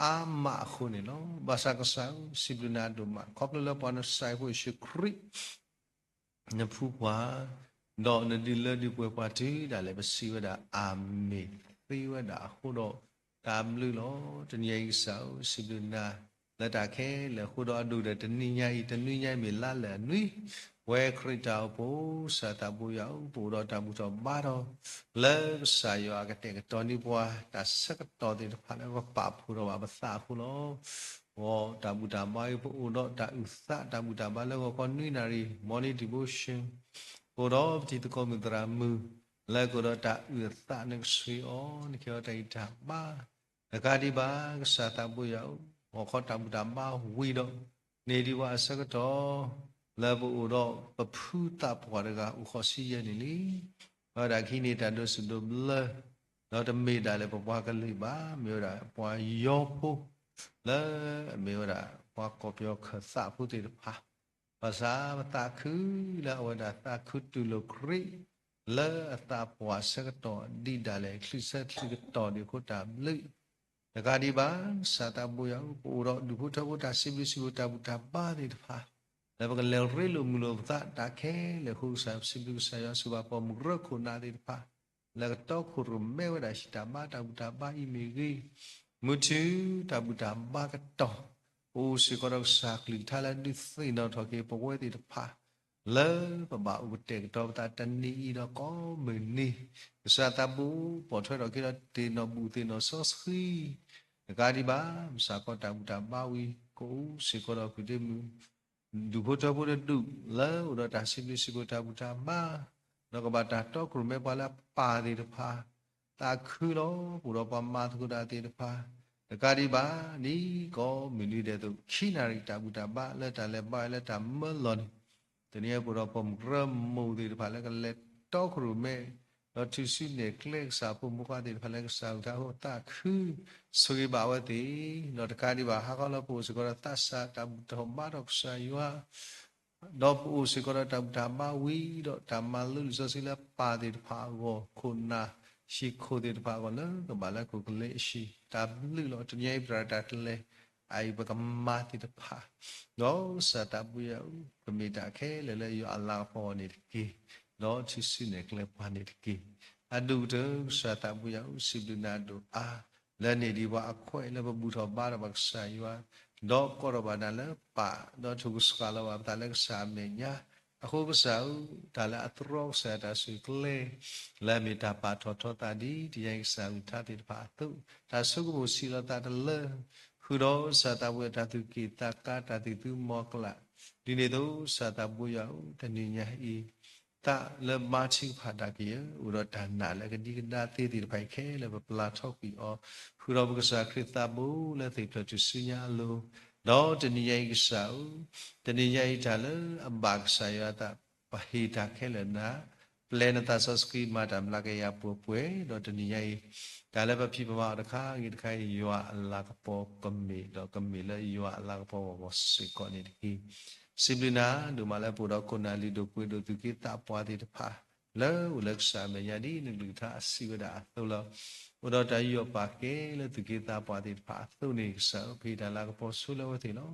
အာမအခုနေနော်ဘာသာကစားစီဘနာဒုမခေါပလလပနဆိုင်ဖို့ရှိခရိနဖူပွားတော့နဒီလက်ဒီပွဲပါတီဒါလည်းပစီဝဒအာမေသေဝဒအခုတော့ตามลือล้อตนยัยสาวสิบนาละตาแค่ละขุดอดูแต่ตนยัยมีละละนุยเวคริตาปูสาตาบุยาวปูดอตาบุตอบาดอละสายอากเตกตอนนี้บัวตาสักตอติพาแล้วก็ปาปูรวาภาษาคุล้อวอตาบุตาบายปูดอตาอุสะตาบุตาบาแล้วก็นุยนารีมอนี่ดิโบชั่นปูดอที่ตะกอมิตรามือแล้วก็ตาอุสะนึกสุยอ๋อนี่เกี่ยวกับตาบ้าอากาดิบากษาตาบุยาวหัวข้อตาบุตาบ้าวิโดเนดิวาสักตอลาบุอุดอปะพูตาปวดกาอุขอสียนี่ลีเอาดาขีนี่ตาโดสุดบลเราจะมีได้เลยปะกันเลยบ้ามีอะไรปะยอพูแล้วมีอะไรปะกบยอขสาพูติดพาภาษาตาคือแล้ววันดาตาคือตุลครีแล้วตาปวดสักตอดีได้เลยคลิเซตคลิตอดีโคตาเลยแต่การดีบ้านสาตาบุยาวปูรอดูพุทธพุทธสิบิสิบุตาบุตาบ้าดิพาแล้วก็เลวเรื่องมุลตาตาแค่เลวคู่สามสิบิสายสุบาปมุกรคุณนาดิพาแล้วก็ต้องคุรุมเมวดาชิตาบ้าตาบุตาบ้าอิมิกีมุชิตาบุตาบ้าก็ต้องโอ้สิกรกสักลิทาลันดิสินอทอเกปวยดิพาแล้วปะบ่าวเตกตอตาตันนีดอก็มือนี่สาตาบูปอดช่วยเราคิดว่าตีนอบูตีนอซอสฮีการดีบ้าสากตาบุตาบ้าวิกูสิกรกุเดมุดูพุทธบุตรดูแล้วเราตาสิบิสิบุตาบุตาบ้าแล้วก็บาตาตอกรุเมบาลาปาดิพา ตาคือล้อปุโรปมาทุกดาติดพาตะการิบานี่ก็มีนี่เดียวตัวขี้นาริตาบุตาบ้าเลือดตาเล็บบ้าเลือดตาเมื่อหล่นตอนนี้ปุโรปมเริ่มมูติดพาแล้วก็เล็ดตอกรูเมเราที่สิ่งเด็กเล็กสาวปุ่มบุคคลติดพาแล้วก็สาวท้าหัวตาคือสุริบาวตีเราตะการิบาหากเราปูสกุลตาสาตาบุตรบ้าดอกสายัวดอกปูสกุลตาบุตรบ้าวีดอกตามาลุลิสิลปาติดพาโกคุณนาရှိခိုတဲ့ဘာကလည်းကဘာလဲကိုကလေးရှိတဘလူလို့တညိပရတာတလေအိုင်ဘကမာတိတဖာတော့စတာဘူယကမိတာခဲလေလေယအလာဖောနေတကီတော့ချစ်စနေကလေးပါနေတကီအဒုတစတာဘူယစိဘနာဒိုအာလည်းနေဒီဘအခွဲလည်းဘူတော်ပါရဘဆာယတော့ကောရဘာနာလည်းပါတော့သူစကလာဝတာလည်းစာမေညာအခုကစားဒါလည်းအထရောဆာတာဆွေကလေးလာမီတာပါထောထောတာဒီဒီရိုင်းစားဦးထားတဲ့ပါသူဒါဆုကမှုစီလတာတလခုတော့စာတာဝေတာသူကိတာကာတာတိသူမောကလာဒီနေ့တော့စာတာဘူယတဏိညာဤတာလမချီဖာတာကေဥရဒါနာလည်းကဒီကဒါတေတိဖိုင်ခဲလည်းပလာထောက်ပြီးအောခုတော့ဘုကစားခရစ်တာဘူလည်းသိပြသူစညာလို့တော့တဏိယိကဆောတဏိယိတာလအဘကဆာယတာပဟိတာခဲလနာပလေနတာဆစကီမာတမ်လာကေယပူပွေတော့တဏိယိဒါလည်းပဲဖြစ်ပါတခါကြီးတခါယောအလာကပေါ်ကမေတော့ကမေလည်းယောအလာကပေါ်ဝစေကောနေဒီစိဘလနာဒုမလည်းပူတော့ကိုနာလီဒုပွေဒုသူကိတာပွားတဲ့တဖာလဲဥလက်ဆာမယဒီနလူသာအစီဝဒသုလောဥဒတယောပါကေလေသူကိတာပွားတဲ့တဖာသုနေဆောဖိဒါလာကပေါ်ဆုလောတိလော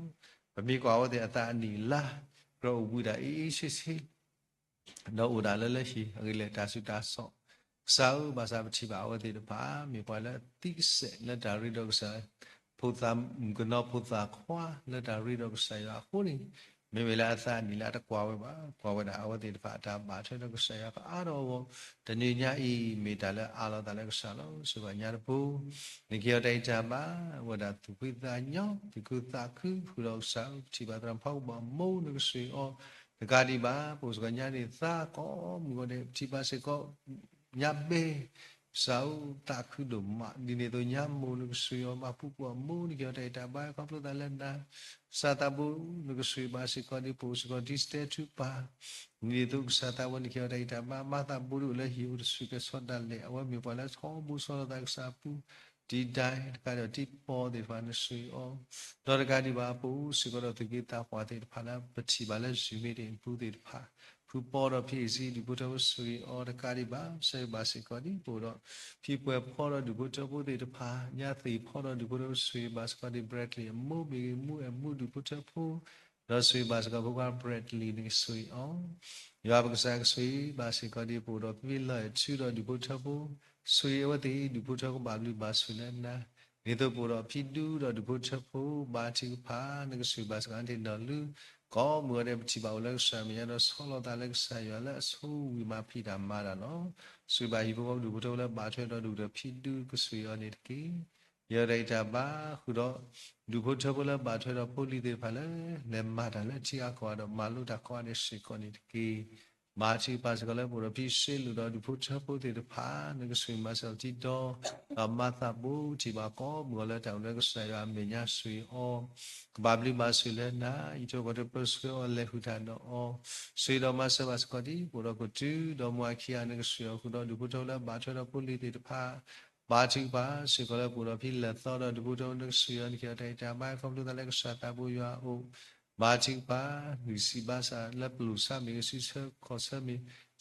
ဗမိကွာဝတဲ့အတာအနီလာရောဝိဒါအေးရှိစီတော့ဥဒါလည်းလည်းရှိအကိလေတာစုတာဆော့ဆောဘာသာပတိပါဝတိတဖာမြေပွားလည်းတိစေလက်တာရိတော့ဆာဖုသမကနောဖုသခွာလက်တာရိတော့ဆာရခုနေမေဝလာအသာနီလာတကွာဝဲပါကွာဝဲတာအဝတိတဖာတာပါထဲတော့ဆာရကအာတော့တဏိညာဤမေတာလည်းအာလောတာလည်းဆာလို့ဆိုပါညာတပူနိကေယတိတာပါဝဒသူပိတာညောဒီကုသခုဖူတော့ဆောတိပါတံဖောက်ပါမုံနကဆွေဩဒကာဒီပါပုစကညာနေသာကောမြောတဲ့တိပါစေကောညဘေဆောတာခုဒမဒီနေတော့ညမိုးနကဆွေမပူပမုံနိကေယတိတာပါကောပလတလည်းနာစာတဘူနကဆွေပါစေကောဒီပုစကောဒီစတေတူပါနိတုစာတဝနိကေယတိတာပါမတာဘူရုလည်းဟီဥဆွေကဆောဒလေအဝမြေပါလည်းဆောဘူဆောတာစာပူဒီတိုင်းကတော့ဒီပေါ်ဒီဖာနဆွေအောတော့ကဒီပါပူစကောတကိတာပွားတဲ့ဖာလာပတိပါလဲဇီမီတဲ့ပူတဲ့ဖာဖူပေါ်တော့ဖြစ်စီဒီဘုတော်ဆွေအောတကဒီပါဆေပါစကောဒီပူတော့ဖြစ်ပွဲဖော်တော့ဒီဘုတော်ဘုတဲ့ဖာညသိဖော်တော့ဒီဘုတော်ဆွေပါစကောဒီဘရက်လီမူဘီမူအမူဒီဘုတော်ဖူတော့ဆွေပါစကောဘုကဘရက်လီနေဆွေအောယောဘကစားဆွေပါစကောဒီပူတော့ပြလဲချူတော့ဒီဘုတော်ဖူဆွေဝတိဒီဘုရားကဘာလို့ပါဆွေလဲနာနေတော့ပေါ်တော့ဖြစ်တူတော့ဒီဘုရားဖို့ဘာချီဖာနကဆွေပါစကန်တဲ့တော်လူကောမရတဲ့ချီပါလို့ဆာမရတော့ဆောလတာလက်ဆာရလဲအဆိုးဝီမဖိတာမာတာနော်ဆွေပါဟိဘောဒီဘုရားလည်းပါထွဲတော့ဒီတော့ဖြစ်တူကဆွေရနေတကီရရိတာပါခုတော့ဒီဘုရားလည်းပါထွဲတော့ပိုလီတဲ့ဖာလဲလက်မတာလဲချီအခေါ်တော့မာလို့တာခေါ်နေရှိခေါ်နေတကီမာချီပါစကလည်းပေါ်ပြီးရှေ့လူတော်ဒီဖုချဖို့တဲ့ဖာနကဆွေမဆယ်တီတော့မသဘူချီပါကောမောလည်းတောင်းလည်းဆရာမညာဆွေအောကဘာဘလီမဆွေလည်းနာဤတော့ကပစကောလည်းဟူတာတော့ဆွေတော်မဆယ်ပါစကတိပေါ်တော့ကိုတူတော်မွာခီယာနကဆွေခုတော့ဒီဖုတော်လည်းဘာချတော့ပုလိတဲ့ဖာဘာချီပါစေကလည်းပေါ်တော့ပြီးလက်တော့ဒီဖုတော်နကဆွေရန်ခီယာတိုင်တာမိုင်ဖုန်လို့လည်းဆတာဘူရွာအိုမာချီပါလူစီပါစာလက်ပလူစာမီစီဆခေါ်ဆမီ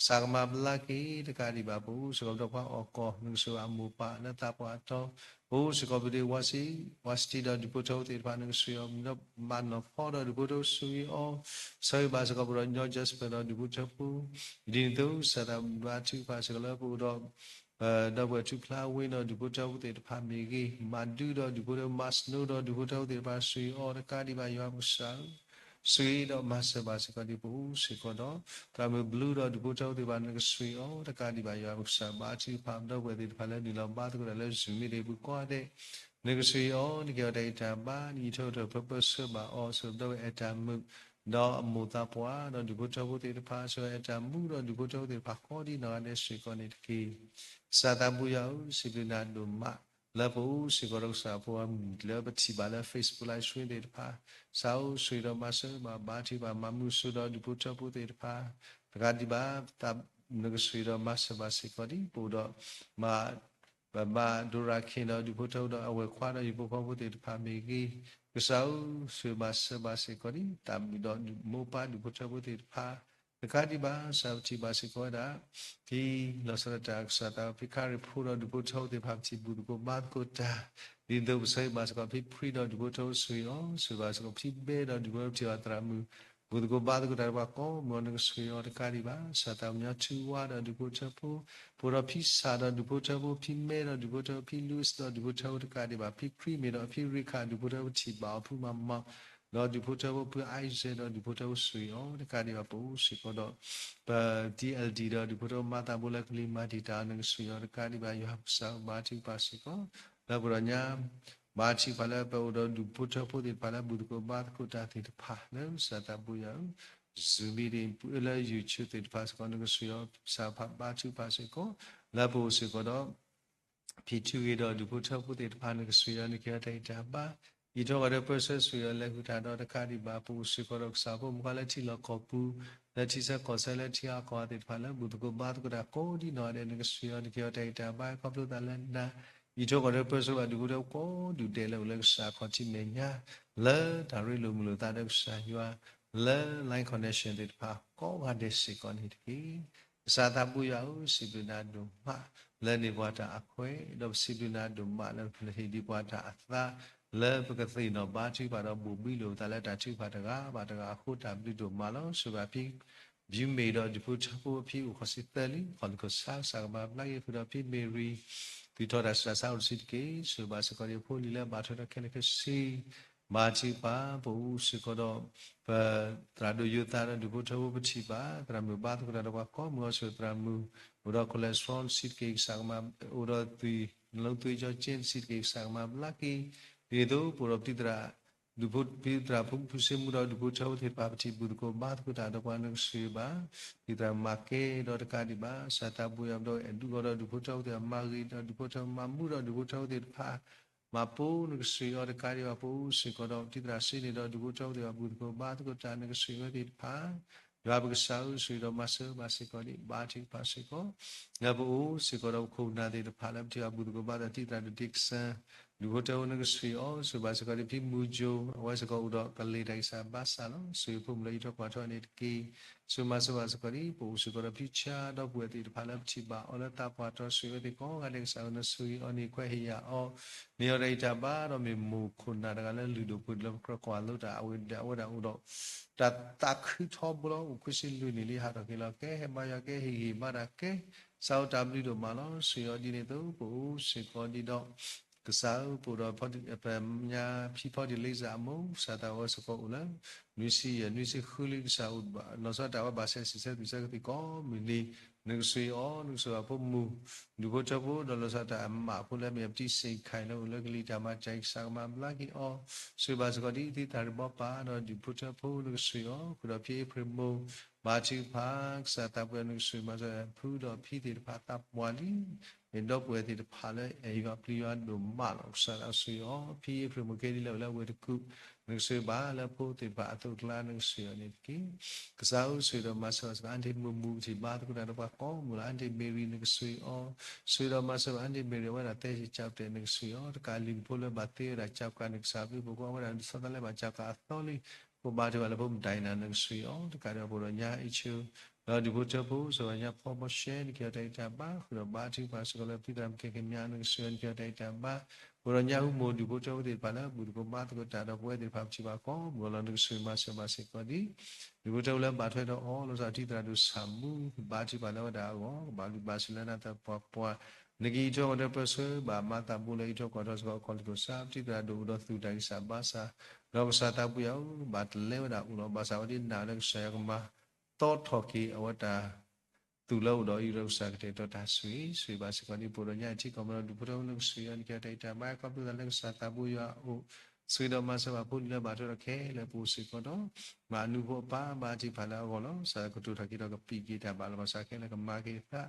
စာမဘလာကီတကာဒီပါဘူးစကောတော့ပါအော်ကောနုဆအမူပါနတာပွားတော့ဘူးစကောပဒီဝါစီဝါစတီဒဒီပိုတိုတေပါနုဆွေအမနမန်နဖော်ဒဒီပိုတိုဆွေအောဆောပါစကောပရညောဂျက်စပဒဒီပိုတိုပူဒီတုစရဘာချီပါစကောလပူတော့တော့ဘယ်သူဖလာဝင်းတော့ဒီဘုရားဦးတဲ့ဖာမီကြီးမန်ဒူတော့ဒီဘုရားမတ်စနိုတော့ဒီဘုရားဦးတဲ့ပါဆွေအော်တကာဒီပါရွာမှုဆာဆွေတော့မဆဘာစကဒီဘူစေကတော့ကမဘလူးတော့ဒီဘုရားဦးတဲ့ပါနကဆွေအော်တကာဒီပါရွာမှုဆာဘာချီဖာတော့ဝယ်တဲ့ဖာလဲဒီလောပါတကလည်းဇူမီတွေဘူးကွာတဲ့နကဆွေအော်ဒီကြောင့်တဲ့တာပါဒီထုတ်တော့ purpose ပါအော်ဆိုတော့အတမှု đó mù ta quá đó du cho bố thì pha so eta mu đó du cho thì pha có đi nó để suy con đi kỳ sa ta bu yao si bi na do ma la bu si ko sa po le ba ti ba la Facebook live stream de pha sao suy đó mà sơ ba ti ba ma mu su đó du cho bố thì pha ga di ba ta nó suy đó mà sơ ba si ko đi bu đó mà ba do ra khin đó du cho đó awe kwa đó du ko bố thì pha me gi sao suy ba si ko đi tam đó mo pa du cho bố thì pha cái đi ba sao chỉ ba si ko đó thì nó sẽ trả sa ta phi khari phu đó du cho thì pha chỉ bu ko ba ko ta đi đâu sai ba ko phi phi đó du cho suy ba ko phi be đó du cho tra mu bu ko ba ko ta ba ko mo no suy cái đi ba sa ta nya chu wa đó du cho phu phu đó phi sa đó du cho phu phi me đó du cho phi loose đó du cho cái đi ba phi phi me đó phi ri kha du cho chỉ ba phu ma đó du cho phu ai se đó du cho suy cái đi ba phu si ko đó ba DLD đó du cho mata bola klima di ta nang suy cái đi ba yo hap sa ba chi pa si ko la bu nya ba chi pa la pa do du cho phu di pa la bu ko ba ko ta thi pha no sa ta bu ya zumi di pu la yu chu ti pa ko nang suy sa pha ba chi pa si ko la bu si ko đó phi chu ge do du cho phu di pa nang suy ni kya ta ta ba yတော့ကတော့ process ဆိုရလက်ခုထားတော့တခါဒီပါပူစီကတော့စာဖို့မကလည်းချီလောက်ခေါ်ပူလက်ချီဆက်ခေါ်ဆက်လက်ချီအခေါ်တဲ့ဖာလည်းဘူးတကူဘာတကူတာကိုဒီနော်တဲ့ငကဆွေရတဲ့ကြောတဲ့တာဘာကောပလို့တလည်းနာyတော့ကတော့ process ကဒီကိုတော့ကိုဒူတဲလို့လည်းစာခေါ်ချင်နေညာလဲဒါရီလိုမလို့တာတဲ့စာယူလဲ line connection တဲ့ဖာကောကတဲ့စီကောနေတည်းစာတာပူရအောင်စီပနာဒုမလဲနေဘွားတာအခွဲတော့စီပနာဒုမလည်းဖြစ်ဒီဘွားတာအသာလဲပကသိနော်ဘာချိပါတော့ဘူဘီလို့တလည်းတာချိပါတကားဘာတကားခုတာဘီတို့မလောဆိုပါပြီဘီမေတော့ဒီဖူချဖို့ဖြစ်ခစစ်တယ်လီခွန်ကဆာဆာဘာလိုက်ဖူတော့ဖြစ်မေရီဒီတော့ဒါဆာဆာစစ်ကေဆိုပါစကောရီဖိုလီလဲဘာထတော့ခဲခဲစီမာချိပါဘူစကောတော့ပတရာဒိုယူတာဒီဖူချဖို့ပချိပါတရာမျိုးဘာတကတော့ကောမောဆိုတရာမျိုးဘူတော့ကိုလက်စထရောစစ်ကေဆာမဘူတော့ဒီလုံးသွေးကြောချင်းစစ်ကေဆာမဘလက်ကီဒီတော့ပရောပတိတရာလူဖို့ပိတရာဖုန်ဖုစေမှုတော်လူဖို့ချောသေပါပတိဘုဒ္ဓကိုဘာတကုတာတော့ဘာလို့ရှိပါဒီတရာမကေတော့တကဒီပါစာတာဘူရတော့အဒူတော့လူဖို့ချောသေမာဂီတော့လူဖို့ချောမမှုတော့လူဖို့ချောသေဖာမပူနကစီရကာရီဝပူစေကတော့ဒီတရာစီနေတော့လူဖို့ချောသေဘုဒ္ဓကိုဘာတကုတာနကစီရတိဖာရွာပကဆောစီတော့မဆဘာစီကောဒီဘာတိပါစီကောငါဘူစီကတော့ခုနာတဲ့ဖာလပ်တိဘုဒ္ဓကိုဘာတိတရာဒစ်ဆန်လူဟိုတောနကဆွေအောဆိုပါစကတိဖိမူဂျိုဝါစကောဥတော့ကလေးတိုင်းစာဘာစာလုံးဆွေဖို့မလို့တော့ကွာတော့နေတကီဆိုမဆိုပါစကတိပူစကတော့ဖိချာတော့ပွေတိဖာလပ်ချိပါအော်လတာပွားတော့ဆွေတိကောကလည်းစာနဆွေအော်နေခွဲဟိယအော်နေရတဲ့တာပါတော့မေမူခုနာတကလည်းလူတို့ပွေလို့ကွာလို့တာအဝဒဥတော့တာတာခိထောဘလို့ခုစီလူနေလေဟာတော့ကဲကဲဟမယကဲဟိမာရကဲစောတာဘလူတို့မလောဆွေအော်ဒီနေတော့ပူစေကောဒီတော့ကစားပူတော့ဖတ်အပညာဖြီဖို့ဒီလေးစားမစာတာဝစကောဦးလားနွီစီခူလီစားဦးဘာနော်စတာဝဘာဆက်စစ်ဒီစားတိကောမီလီနုဆွေအောနုဆွေဖို့မူလူဖို့ချဖို့ဒေါ်လာစတာအမဖို့လည်းမြေပတိစိတ်ခိုင်လို့လကလီတာမကြိုက်စားမမလာကီအောဆွေပါစကောဒီတိတာဘောပါတော့ဒီဖို့ချဖို့နုဆွေအောခုတော့ပြေပရမိုမာချီဖာစာတာပနုဆွေမဆိုဖူတော့ဖြီတိဖာတပ်မွာလီတော့ပွေတိဖာလေအေကပလီယန်ဒုမလောဆာဆွေအောဖြီပရမိုကေဒီလောက်ဝေတကုနုဆွေပါလဖို့တိပါအတုကလာနုဆွေနေကီကစားဆွေတော့မဆောစကန်တိမမူတိပါတကုတာတော့ကောမူလာအန်တိမေရီနုဆွေအောဆွေတော့မဆောအန်တိမေရီဝလာတဲချချပ်တဲ့နုဆွေအောတကလီဖိုလဘတ်တေရာချပ်ကနုစားပြီးဘောကောဝလာစတဲ့ဘာချပ်ကအသောလီဘဘာတွေလည်းဘုံဒိုင်နာနုဆွေအောတကရဘောညာအချူတော့ဒီဘုချဖို့ဆိုရင်ဖော်မရှယ်ကြတဲ့တာပါခရဘာတိပါစကလည်းပြည်တမ်းကေကမြန်နုဆွေကြတဲ့တာပါဘောညာဟုမိုဒီဘုချဖို့ဒီပါလားဘူဒီကမတ်ကတာတော့ပွဲဒီဖပ်ချပါကောဘောလနုဆွေမဆမစေကောဒီဒီဘုချလည်းဘာထွဲတော့အောလို့ဆိုတိတရာဒုဆာမူဘာတိပါတော့ဒါကောဘာလူပါစလနာတပွားနဂီတော့တဲ့ပဆွေဘာမတာဘူးလေတော့ကတော့စကောကောကိုစာတိတရာဒုတော့သူတိုင်းစာဘာစာတော့စာတာပူယောဘာတလဲဝဒါဥတော့ဘာစာဝဒီနာလည်းဆရာကမတော့ထော်ကီအဝတာသူလို့တော့ဤရုပ်စာကတဲ့တော့ဒါဆွေပါစကဒီပူရညာချိကမလို့ဒီပရောလုံးဆွေရန်ကြတဲ့တာမကပ်လို့လည်းစာတာဘူးယော ဆွေတော်မဆဘာပုလဘာတော်ခဲလေပူစီကတော့မာနုဘောပါဘာကြီးဖလာကောလို့စာကတူထကီတော့ကပီကီတာဘာလမစာခဲလေကမာကေတာ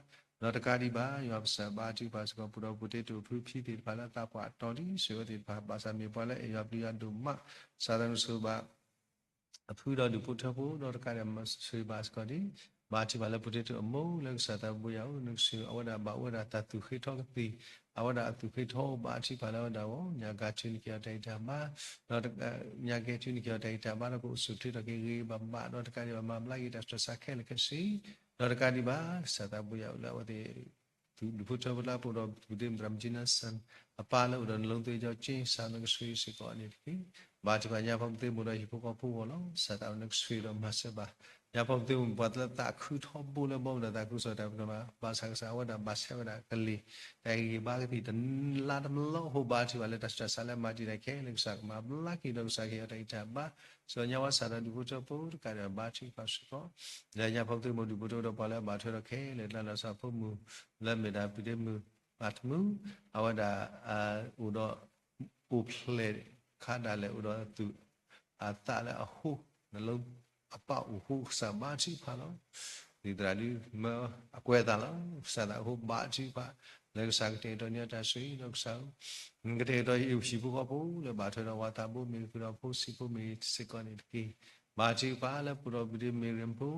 လောတကာဒီဘာယောဆဘာကြီးပါစကပူတော်ပုတေတူဖူဖီတီဘာလာတာပွားတော်ဒီဆွေဒီဘာစာမြေပွားလေယောပလီယဒုမစာရန်ဆူဘာအဖူတော်ဒီပုထဖို့လောတကာရမဆွေဘာစကဒီဘာကြီးပါလေပုတေတူအမိုးလေစာတာဘူယောနုဆွေအဝဒဘာဝဒတတူခိထောကပီအဝဒအတူခိထောဘာကြီးပါလေဝဒဝညာကချင်းကတိုင်တာမှာတော့ညာကချင်းကတိုင်တာမှာတော့ကိုစုထွေတကေဘာမတော့တကယ်ဘာမလိုက်တဲ့စစခဲလေကစီတော့တကယ်ဒီဘာစတာဘူယောလာဝတဲ့ဒီဖုချဘလာပိုတော့ဒီမရမ်ဂျီနဆန်အပါလို့တော့လုံးသေးကြောချင်းစာနကဆွေစီကောနေပြီဘာကြီးပါညာဖုံသေးမို့တော့ဟိပိုကပူဘောလုံးစတာနကဆွေတော့မဆဘာညာဖုံသေးဘာတတာခုထောဘူလဘောတာခုစတာကမှာဘာဆာဆာဝဒဘာဆဝဒကလီအဲဒီဘာကတိတလာတမလို့ဟိုဘာကြီးပါလက်တဆာလမကြီးတဲ့ခဲလကစားမှာဘလာကီတော့စားခဲ့တဲ့တာဘာဆိုညာဝဆာရဒီဘူချပူကရဘာကြီးပါစကောညာဖုံသေးမို့ဒီဘူတော့ပါလဲဘာထွဲတော့ခဲလေလာဆာဖုံမူလက်မေတာပိတေမူပါတမူအဝဒဥတော့ဥဖလေခါဒါလေဥတော့သူအတာလေအဟုနှလုံးအပဥဟုစဘာချီဖာလောဒီတရာဒီမအကွဲတာလောစတာဟုဘာချီဖာလေစားတဲ့တော့ညတာဆွေလောက်ဆောင်ငတဲ့တော့ယူရှိဖို့ကဘူးလေဘာထွေတော့ဝါတာဘူးမီဖူတော့ဖို့စီဖို့မီစကောနေတကီမာချီပါလေပူရောဗီဒီမေရင်ပူ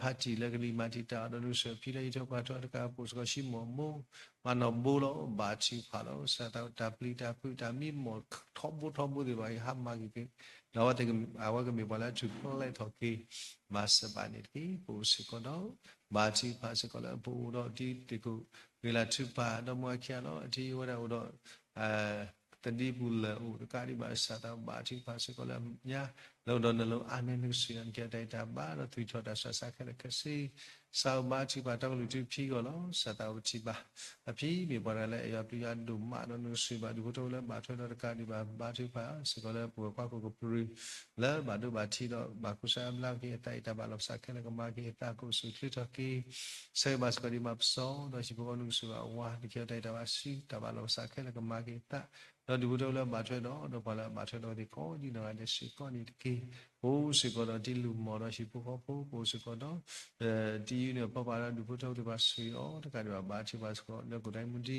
ဖတ်ချီလကလီမာချီတာတော့လို့ဆိုဖိလေတော့ကတော့တကပိုစကရှိမောမိုမနောဘူလောဘာချီဖာလောစတာတာပလီတာဖူတာမီမောထောဘူးဒီဘာဟာမာဂီကေလောတဲ့အဝကမေဘလာချူပလဲထော်ကီမတ်စပါနေတီပူစကတော့ဘာချီဖာစကလည်းပူတော့ဒီတကူဝေလာချူပါတော့မွားချာတော့အတီဝရတော့တတိပူလေဥတကာဒီဘာစတာဘာချီဖာစကလည်းညာလောတော့နှလုံးအာနေနုစီယန်ကြတဲ့တာဘာတော့သူချောတာဆဆခဲကစီစာဘာချီပါတော့လူချီကောလောစတာဝချီပါအဖြီးမြေပေါ်ရလဲအရပြရဒုမတော့နုစီပါဒီဘုတော်လဲဘာထွဲတော့တကာဒီဘာချီပါစကလည်းပူကွာကိုပရီလဲဘာတို့ဘာချီတော့ဘာကုဆာမလာကေတိုက်တာဘာလို့စခဲကမာကေတာကိုစုခလစ်ကီဆေဘတ်စကဒီမပ်ဆောတော့ရှိဘောနုစီပါဝါဒီကြတဲ့တာဘာစီတာဘာလို့စခဲကမာကေတာတော့ဒီဘုတော်လဲဘာထွဲတော့ဘာလဲဘာထွဲတော့ဒီကောဒီနော်တဲ့စီကောနေတကီဟိုးစကတော့ဒီလူမော်တော့ရှိဖို့ဖို့စကတော့ဒီနေပပလာဒီဘုတော်ဒီပါစီအောတကယ်တော့ဘာချီပါစကောတော့ကိုတိုင်းမတီ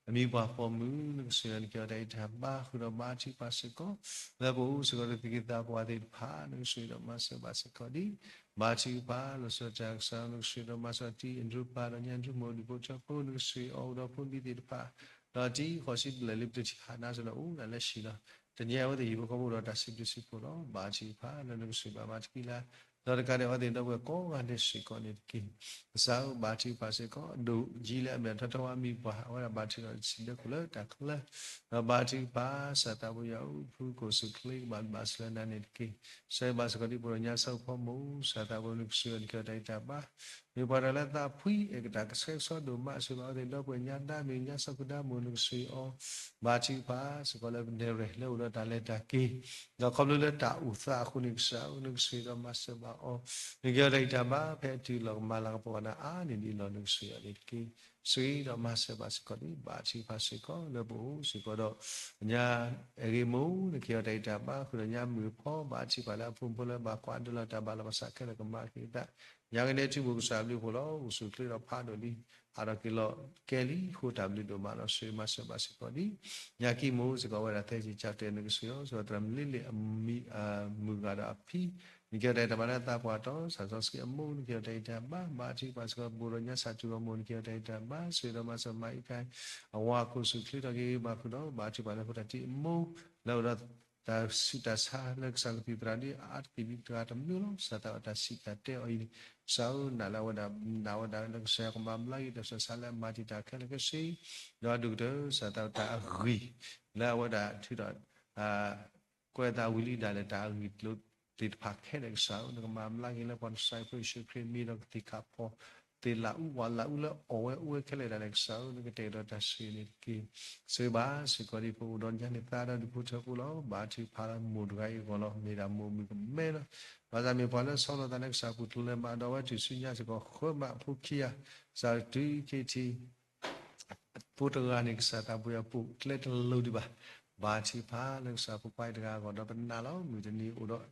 အမိပါဖော်မှုဆွေရကြတဲ့တာဘာခုတော့ဘာချီပါစကောလည်းဘိုးစကတော့ဒီကိတာပွားတဲ့ဖာလို့ဆွေတော့မဆပါစကောဒီဘာချီပါလို့ဆိုကြဆန်လို့ဆွေတော့မဆတီအန်ဒရူပါတော့ညန်ဒရူမိုဒီဘုတော်ဖို့လို့ဆွေအောတော့ဖွင့်ပြီးတဲ့ဖာတော့ဒီခေါ်ရှိလေလိပတိဟာနာဆိုတော့ဦးလည်းရှိလားတညဝတိဘုကဘုတော်တဆိပစ္စည်းဖို့တော့ဘာချီဖာလည်းဆွေပါဘာချီလာတော့ကတဲ့ဝတိတော့ကောကတဲ့ရှိကောနေကိစာဘာချီပါစေကောဒုကြီးလည်းအမြတ်ထဝမိပါဝရဘာချီတော့စီလကလတကလဘာချီပါစတာဘယောဖူကိုစုခလိဘာစလနာနေကိစေဘာစကတိပရညာဆောက်ဖို့မူစတာဘလုဆွေကတဲ့တာပါမြေပါရလတာဖွီအကတာကဆေဆောဒုမဆွေတော့တဲ့တော့ပညာတာမြညာစကုဒမုန်ဆွေအောဘာချီပါစကလနေရလေလို့တာလက်တာကိတော့ခဘလလက်တာဥသာခုနိဆာဥနိဆွေတော့မဆဘာအောဒီကြတဲ့တာပါဖဲတီလောမလာပေါ်နာအာနိဒီလောနုဆွေရလေကိဆွေတော့မဆဘာစကတိဘာချီပါစကောလဘူစကတော့ညာရေမုန်ဒီကြတဲ့တာပါခုညာမြဖောဘာချီပါလာဖုန်ဖလဘာကွာဒလာတာဘာလာမစခဲကမာခိတာညာကနေချူဘူးစာဘလူဖို့လို့စုကလတော့ဖာတော့ဒီအာရကီလောကဲလီဟိုတဘလူတော့မတော့ဆွေမဆဘာစကောဒီညာကီမိုးစကောဝရတဲ့ကြီးချတဲ့နေဆွေရောဆိုတော့လီလီအမီမူကတော့အဖီဒီကြတဲ့တမန်တာပွားတော့ဆာဆော့စကီအမုန်ကြတဲ့တာဘာချီပါစကဘူရညာစာချူအမုန်ကြတဲ့တာဘာဆွေတော့မဆမိုက်ခိုင်အဝါကုစုကလတော့ကြီးဘာခုတော့ဘာချီပါလဲဖို့တတိအမုန်လောက်တော့တာစီတာဆာလက်ဆာတိတရာဒီအာတ်ပီဗီတရာတမျိုးလုံးစတာတာစီကတဲ့အိုင်ဆောင်းနာလာဝဒနာဝဒလက်ဆာကမမလိုက်တဲ့ဆာလမာတီတာခဲလကစီတော့ဒုဒစတာတာရီလာဝဒထီတော့ကွဲတာဝီလီဒါလက်တာရီလို့တိဖာခဲတဲ့ဆောင်းကမမလိုက်လည်းပွန်ဆိုင်ဖွရှိခရီမီတော့တိကပေါ်တေလာဥဝလာဥလအဝဲဥခဲလေတဲ့ဆောင်းကတဲ့တော့တရှိနေကိစေဘာစကောဒီပူဒွန်ဂျန်နေတာဒပူချပူလောဘာချီဖာမူဒဂိုင်ကောလောမေရာမူမီမဲလောဘာသာမြေပေါ်လဲဆောင်းတဲ့နဲ့စာပူတူလဲမာတော့ဝချီဆွညာစကောခွမဖုခိယာဇာတီကေတီပူတဂာနိကစာတာပူရပူလက်တလို့ဒီပါ ဘာချီဖာလောက်စာပပိုက်တကာကတော့ပနာလောမြူတနီဥတော့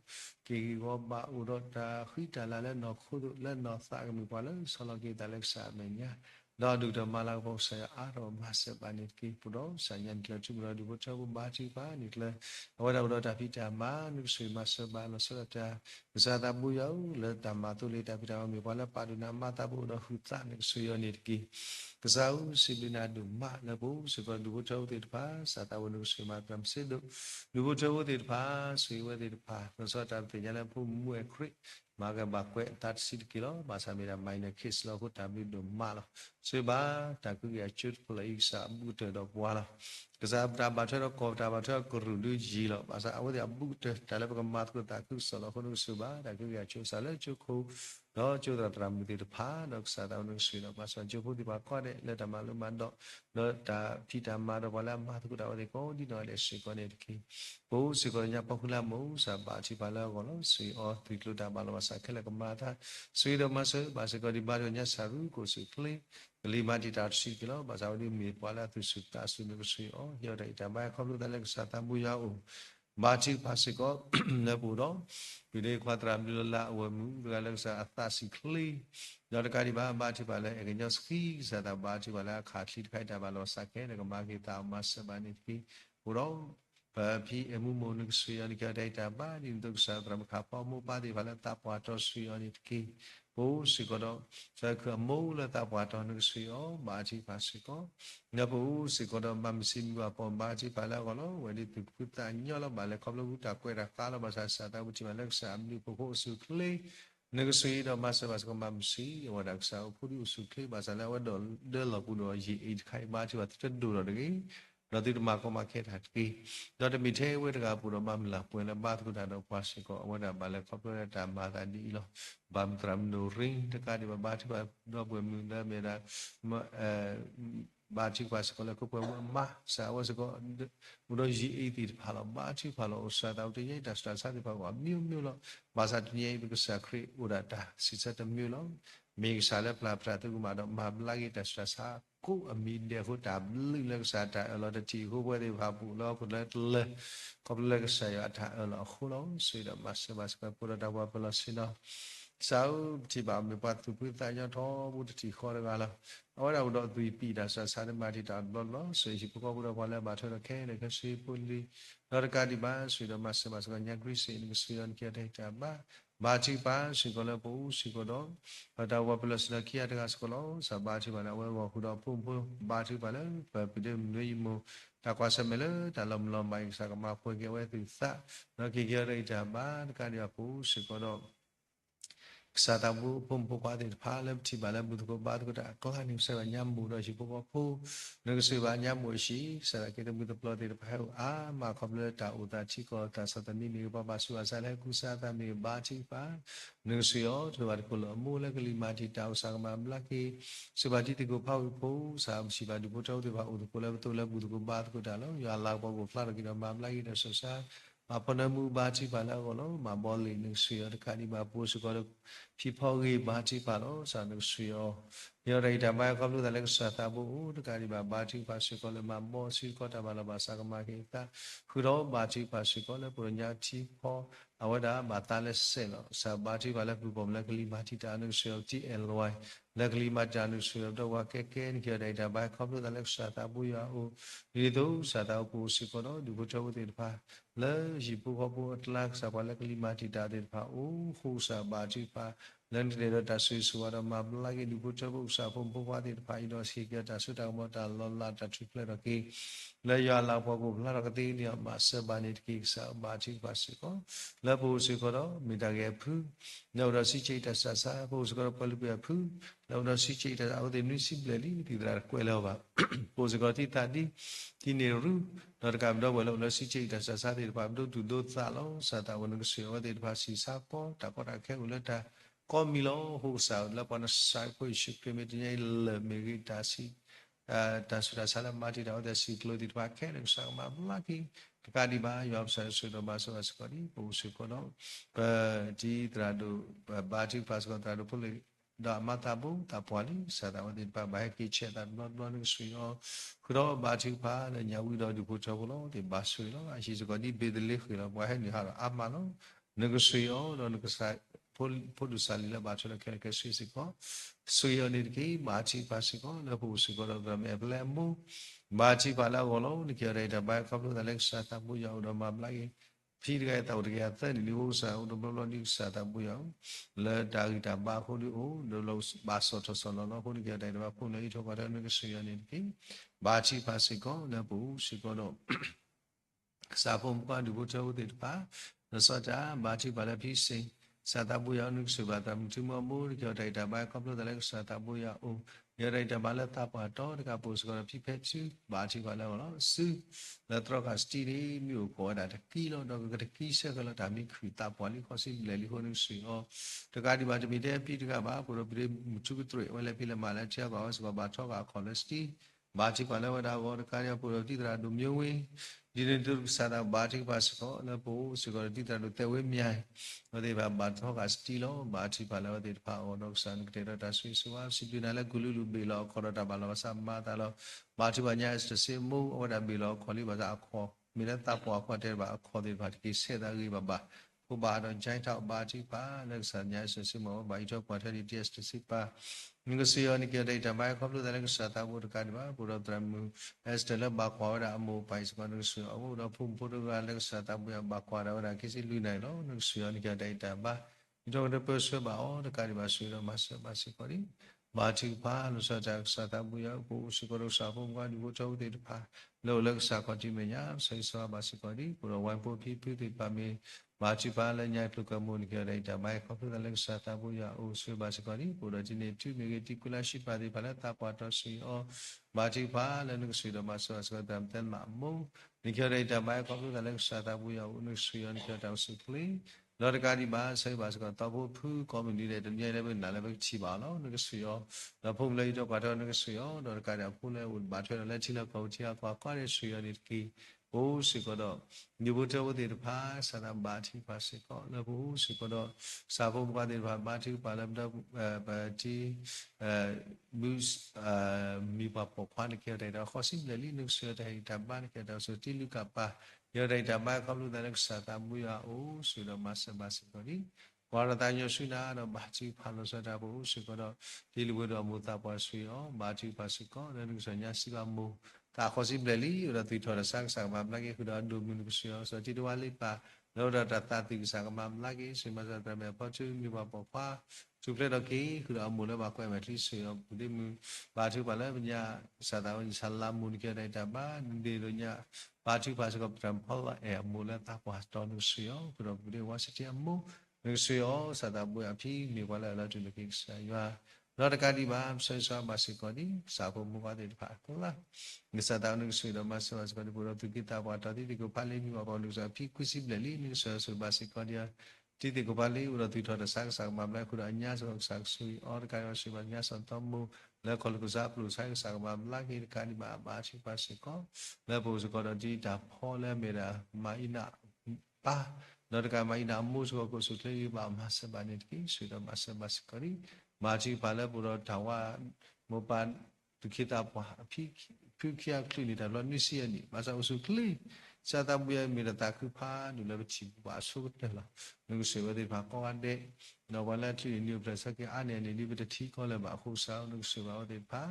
ကေကောဘာဥတော့တာခိတလာလဲနော်ခုလဲနော်စာကမြပါလဲဆလကေတလက်စာမညာတော့ဒုတမလာဘောဆရာအာရောမဆပနိကိပရောဆယန်ကလချူရဒုဘချဘဘာချီဖာနိကလဝရဝရတာဖိတာမာနုဆွေမဆဘာလဆရတာဇာတာဘူယောလဲတမတုလေတာဖိတာမြပါလဲပါဒနာမတာဘူတော့ဟုသနိဆွေယောနိကိကစားဦးစီလနာဒုမလဘူစကဒုဘချဝတေတပါစာတဝနုဆွေမပရမစေဒုဒုဘချဝတေတပါဆွေဝတေတပါနသောတာပညာလဖုမွေခရစ်မာကဘကွဲတတ်စီကီလောဘာသာမီရာမိုင်းနခစ်လောကိုတမီဒုမလောဆွေပါတကုရချွတ်ပလိစာဘူတေတော့ဘွာလောကစားတာဘာထတော့ကောတာဘာထကရုလူကြီးလောဘာသာအဝတ်အဘူတေတလည်းပကမတ်ကတာကုဆလောခုနုဆွပါတကုရချွတ်ဆလည်းချွခုတော့ကျိုးတာတရမူတေတဖာတော့စာတောင်းလို့ဆွေတော့ဘာသာကျိုးဖို့ဒီပါခွာတဲ့လက်တမလုံးမတော့တော့ဒါဖိတမတော့ဘာလဲမသကုတာဝေကောဒီတော့လေဆွေကောနေတခိဘိုးဆွေကောညာပခုလာမုံစာပါချီပါလာကောလို့ဆွေအောဒီကလုတာဘာလို့စာခက်လကမာတာဆွေတော့မဆွေဘာစကောဒီဘာညဆာရူကိုဆွေကလေးကလေးမတီတာရှိကလောဘာသာဝဒီမီပွာလာသူဆွေတာဆွေမျိုးဆွေအောရောတဲ့တမိုင်ခေါလို့တလည်းစာတမှုရအောင်မာချီပါစကောနေပူတော့ဒီလေခွာတရာမြလလာအဝမှုဒါလည်းစာအသစီကလေးတော့တကဒီဘာမာချီပါလဲအကညစကီစာတာဘာချီပါလဲခါချီခိုက်တာဘာလို့စကဲကမာကေတာမဆဘာနိတိပူတော့ဘာဖြစ်အမှုမုန်ဆွေရနိကဒိုက်တာဘာဒီဒုက္ခသရမခါပေါ်မပါဒီဘာလဲတာပွားတော့ဆွေရနိတိဘိုးစီကတော့ဇက်ကမိုးလက်တာပွားတော့နှဆွေရောမာချီပါစီကောနဘိုးစီကတော့မမစီမီပါပေါ်မာချီပါလာကောလို့ဝေဒီတုကုတာညောလပါလေခေါပလဘူးတာကွဲတာကားလပါစာစာတာဘူးချီမလက်စာအမီပိုကိုစုကလေးနဂဆွေတော့မဆဘစကမမစီဝဒါကစားဖူဒီစုကလေးပါစာလာဝတော့ဒဲလကူတော့ရီအိတ်ခိုင်မာချီပါတက်ဒူတော့တကြီးတော့ဒီမှာကောမခဲတာတကြီးတော့တမီသေးဝဲတကပူတော့မမလာပွင့်လည်းဘာသူတာတော့ပွားစီကောဝဒါပါလေခေါပလတာမာတာဒီလောဘမ်ထရမ်နိုရင်းတကဒီဘာတိပါတော့ပွင့်မြဲမြဲတာဘာတိပါစကောလည်းကိုပွင့်မစာဝစကောဘုတော့ရီအိတ်ဒီဖာလောဘာတိဖာလောစာတော့တရိတ်တာစတာစာဒီပါကောမြူမြူလောဘာသာတရိတ်ဘကစခရီဥဒတာစစ်စတမြူလောမေစာလည်းပလာပရာတူမှာတော့မဘလာဂီတစတာစာကိုအမီတဲ့ဟိုတာဘလူလက်စာတာအလောတတီဟိုဘွဲတွေဘာဘူးလောကလည်းလေကပလကဆရာတာအလောခုလောဆွေတော့မဆဘစကပူရတာဘာပလစနောစာဥတိပါမပတ်သူပိတရတော်ဘုဒ္ဓတိခေါ်ရကလာအော်တော့သူပိတာဆာစာရမတိတာလောလောဆွေရှိပကောဘုရားဘာလဲဘာထရခဲလေခရှိပုလီလောကတိပါဆွေတော့မဆဘစကညာဂရိစေနဆွေရန်ကြတဲ့တာဘာဘာချီပါရှိကလည်းပူရှိကတော့ဘာတာဝပလစလခိယတကစကလောစဘာချီပါလဲဝဲဝခုတော့ဖုံဖုံဘာချီပါလဲပပိဒမွေမတာကွာစမလဲတာလမလမိုင်းစကမဖွေကဝဲသူသနော်ခိကြရိတာဘာတကရပူရှိကတော့စာတဘူပုံပကွာတဲ့ဖာလည်းတိပါလည်းဘုဒ္ဓကဘာဒကတာကလာနိဆရာညမ်ဘူတော့ရှိပကောဖူနဂစေဘာညမ်ဘူရှိစရကေတဘုဒ္ဓပလောတဲ့ဖာအာမခပလတာဥတာချိကောတာသတနိနေဘဘာဆူအစလည်းကုစာတမေဘာချိပါနဂစေယောဒီဘာကလအမိုးလည်းကလီမာတီတာဥစာကမမလကေစဘာတိတကိုဖောက်ဖို့စာမရှိပါဒီဘုတော်တဲ့ဘာဥဒကိုလည်းတို့လည်းဘုဒ္ဓကဘာဒကတာလောရလာဘောကိုဖလာကိတော့မမလာကိတဲ့ဆဆာပနမှုဘာချိပါလာကောလို့မဘောလီနဆွေရတခါဒီမှာပို့စကောဖြီဖောကြီးဘာချိပါလို့စာနဆွေရောရိတဘာကဘလူတလည်းစာတာဘူးတခါဒီမှာဘာချိပါစကောလည်းမမောစီကောတာဘာလဘာစာကမခေတာခုတော့ဘာချိပါစကောလည်းပညာချိဖောအဝဒဘာတာလည်းစေလို့စာဘာချိပါလည်းပူပုံလက်ကလေးဘာချိတာနဆွေတီအယ်ဝိုင်လက်ကလေးမတာနဆွေတော့ဝကဲကဲနေကြတဲ့ဒါဘာကဘလူတလည်းစာတာဘူးရဦးဒီတို့စာတာဘူးစကောတော့ဒီဘုချဝတိဖာလဲရှိပူဟဘူအတလက်စာပါလက်ကလေးမတီတာတဲ့ဖာအိုးခုစာဘာချိပါလန်တဲ့တော့တဆွေဆွာတော့မဘလာကေဒီဘုချဘူစာဖုံပဝါတဲ့ဖာဤတော့စီကတာဆွတာမောတာလောလာတထရိပလက်ကေလဲရလာဘောကိုလာကတိနေမှာစဘာနေတကိစာဘာချိပါစကောလဲဘူစကောတော့မိတာကေဖူနောက်တော့စီချိတဆဆာဘူစကောပလူပြဖူနောက်တော့စီချိတအော်တဲ့နွိစီပလလီဒီဒါကွဲလောပါဘူစကောတိတာဒီနေရူတော့ကံတော့ဝဲလို့စီချိတဆဆာတဲ့ဘာတို့သူတို့သလောစာတာဝနကစေဝတဲ့ဘာစီစာပေါ်တာပေါ်တာခဲဦးလက်တာကောမီလောဟိုစာလပနဆိုင်ဖွေရှိကမီတင်လမေဂီတာစီတာဆရာဆလာမာတီတော့တဲ့စီကလိုဒီဘာခဲလို့စာမဘလာကီတကဒီဘာယောဆာဆူတော့ဘာဆိုစကောဒီပူစကောတော့ဒီတရာတို့ဘာတိဖတ်စကောတရာတို့ဖုလေ da mata bu ta pwali sa ta wa de pa ba ki che ta no no sui o kro ba chi pa le nya wi do di bu cho lo de ba sui lo a shi so ko di be de le khi lo wa he ni ha lo a ma lo ne ko sui o do ne ko sa pol du sa li la ba cho le ke sui si ko sui o ni ki ba chi pa si ko le bu si ko do ga me ble mu ba chi pa la ko lo ni ke re da ba ka lo da le sa ta bu ya do ma bla ki พี่ได้ตัวเดียวแต่นี่รู้สึกว่าเราเรานี่สัตว์บุญยังแล้วดาริตาบ้าคนนี้โอ้เราบาสโตสโลเราคนนี้ก็ได้แต่ว่าคนนี้ทุกคนนั้นก็สิ่งนี้ที่บาชีภาษิก็แล้วผู้สิก็เราสาพมก็ดูบุตรอุติป้าเราสัจจะบาชีบาลพิเศษสัตว์บุญยังนึกสุบาตามที่มั่วมุ่งก็ได้แต่บ้าก็เราแต่ละสัตว์บุญยังโอ้ยอะไรแต่บ้านละตาปาโตก็ผู้สิก็เราพิเพชชื่อบาชีบาลเราซื้อ แล้วตรอกสตีรีมีอุปกรณ์อะไรกี่เราเราก็กี่เสกเราทำมีขีดตาปวลิข้อสิ่งเลยลิคนนึงสิ่งอ๋อแต่การที่บาจะมีได้พี่ที่ก็บ้าพวกเราไปมุจุกิตรีวันละพี่ละมาแล้วเชื่อว่าสบายบาชอบกับคอนสตีบาจิปาแล้วว่าเราการที่พวกเราที่ตราดูมีวิดินตุสาราบาจิปาสก็แล้วพวกสิ่งเราที่ตราดูเตวิมีไอเราได้แบบบาชอบกับสตีเราบาจิปาแล้วว่าได้พาออกสันเกตระสุยสวาสิบินาแล้วกุลุลุบิลล์คอร์ดาบาลวาสามมาตาเราบาจิปาเนี่ยจะเสมูว่าได้บิลล์คอลิบาจะอักขอ มีแต่ตาปวกว่าเดี๋ยวบ่าขอเดี๋ยวบ่าที่เสด็จกี่บ่าผู้บ่าโดนใจเท่าบ่าที่ป่าเลิกสัญญาสุสิโมบ่าอีจอกว่าเท่าที่เดียสสิป่ามีก็สิ่งนี้เกี่ยวกับบ่าเขาพูดแต่เรื่องสัตว์บุรุษกันบ่าบุรุษตรามเอสเตลบ่าขวาเราโมไปสกันนึกสิ่งเอาเราพุ่มพูดกันเรื่องสัตว์บ่าขวาเราคิดสิ่งลุยไหนเนาะนึกสิ่งนี้เกี่ยวกับบ่าอีจอกเรื่องเพื่อช่วยบ่าอ๋อการบ่าช่วยเรามาสิคนนี้บ่าที่ป่าเราสัจจะสัตว์บุญผู้สิ่งเราสาพุ่มกันอยู่เจ้าเดี๋ยวป่า เราเลิกสักคนที่ไม่ยากใส่สวาบาสิกอดีปุโรวันผู้พี่ผู้ที่ปามีบาจิปาและญาติกมุนเกี่ยวกับจะไม่เขาพูดเรื่องสัตว์บุญยาอุสุบาสิกอดีปุโรจินเนตุมีกิติกุลาชิปาดิพาลตาปาตสุยอบาจิปาและนึกสุยดมาสวาสกตามเต็นมามูนี่เกี่ยวกับจะไม่เขาพูดเรื่องสัตว์บุญยาอุนึกสุยนี่เกี่ยวกับสุขลีเราได้การที่บ้านใช้บาสกตาผู้คอมมิวนิตี้เดินยัยได้เป็นนั่นแหละเป็นชีบาลนึกสุยเราพุ่งเลยจะกว่าเท่านึกสุยเราได้การที่พุ่งเลยอุดบาดเจ็บแล้วที่เราเขาเชี่ยกว่าก็ได้สุยนี่กี่โอ้สิก็ดอยูบุตรวุฒิภาสารบาทิภาสิก็แล้วผู้สิก็ดอสาวกว่าเดินผ่านบาทิภาแล้วได้ที่มิสมีปะปกควันเกี่ยวกับข้อสิ่งเหล่านี้นึกสุยได้ทำบ้านเกี่ยวกับสุดที่ลึกกับป่า ยอดได้มาเขารู้แต่เรื่องสัตว์บุญโอ้สุดมาสบายสุดนี้วาระตายสุดาเราบาจิพันธุ์สัตว์บุญสุดก็ที่ลูกเรามุตาปัสสุยบาจิปัสสุก็เรื่องสัญญาสิกามุตาข้อสิบเลี้ยเราติดทอดสังสารมาบลักคือเราดูมินุสุยสัจจิตวาลิปะเราได้ตัดติดสังมาบลักสิมาสัตว์แบบพอจุมีมาปกป้าจุดเล็กๆคือเรามุนแล้วบางคนมาที่สุยบุตรมือบาจิปัลแล้วปัญญาสัตว์วันสัลลามุนเกี่ยวกับแต่บ้านเดี๋ยวเนี่ย บาจิภาษากับตรมพลเอมูลตาปัสตอนนุสยองคือเราเรียกว่าสิทธิมูนุสยองสัตว์บุญพี่มีวันละจุดเล็กๆสัญญาเราได้การที่บ้านใช้สวาบาสิกอดีสาวมุขวัดผ่านก็ละนิสัตว์นุสยองมาสวาสิกอดีบุรุษกิตาปัตติที่กูพาลีมีมาบอกนุสยพี่คุสิบเลลีนิสยองบาสิกอดีที่กูพาลีบุรุษที่ทอดสังมาแล้วคืออัญญาสังสุยอร์กายสุบัญญาสันตมูแล้วคนกุศลปลุกสังมาลักที่การที่บาจิภาสิกอแล้วผู้สกอดที่ดับพ่อและเมรามาอินาป้าเราได้การมาอินามูสกอสุดเลยบามาสบานิที่สุดมาสบาสิกอดีมาจิภาแล้วบุรุษถามว่าโมปันตุคิตาปะพี่ขี้ยาคลีนี่แต่เราไม่เสียนี่มาจากอุสุคลีสัตว์บุญมีแต่ตาคือผ้าดูแลชิบว่าสุดเลยล่ะนึกเสียว่าที่ผ้าก็วันเดเราวันแรกที่นิวเพลสักอันเนี่ยนี่เป็นที่ก็เลยมาคู่สาวนึกเสียว่าที่ผ้า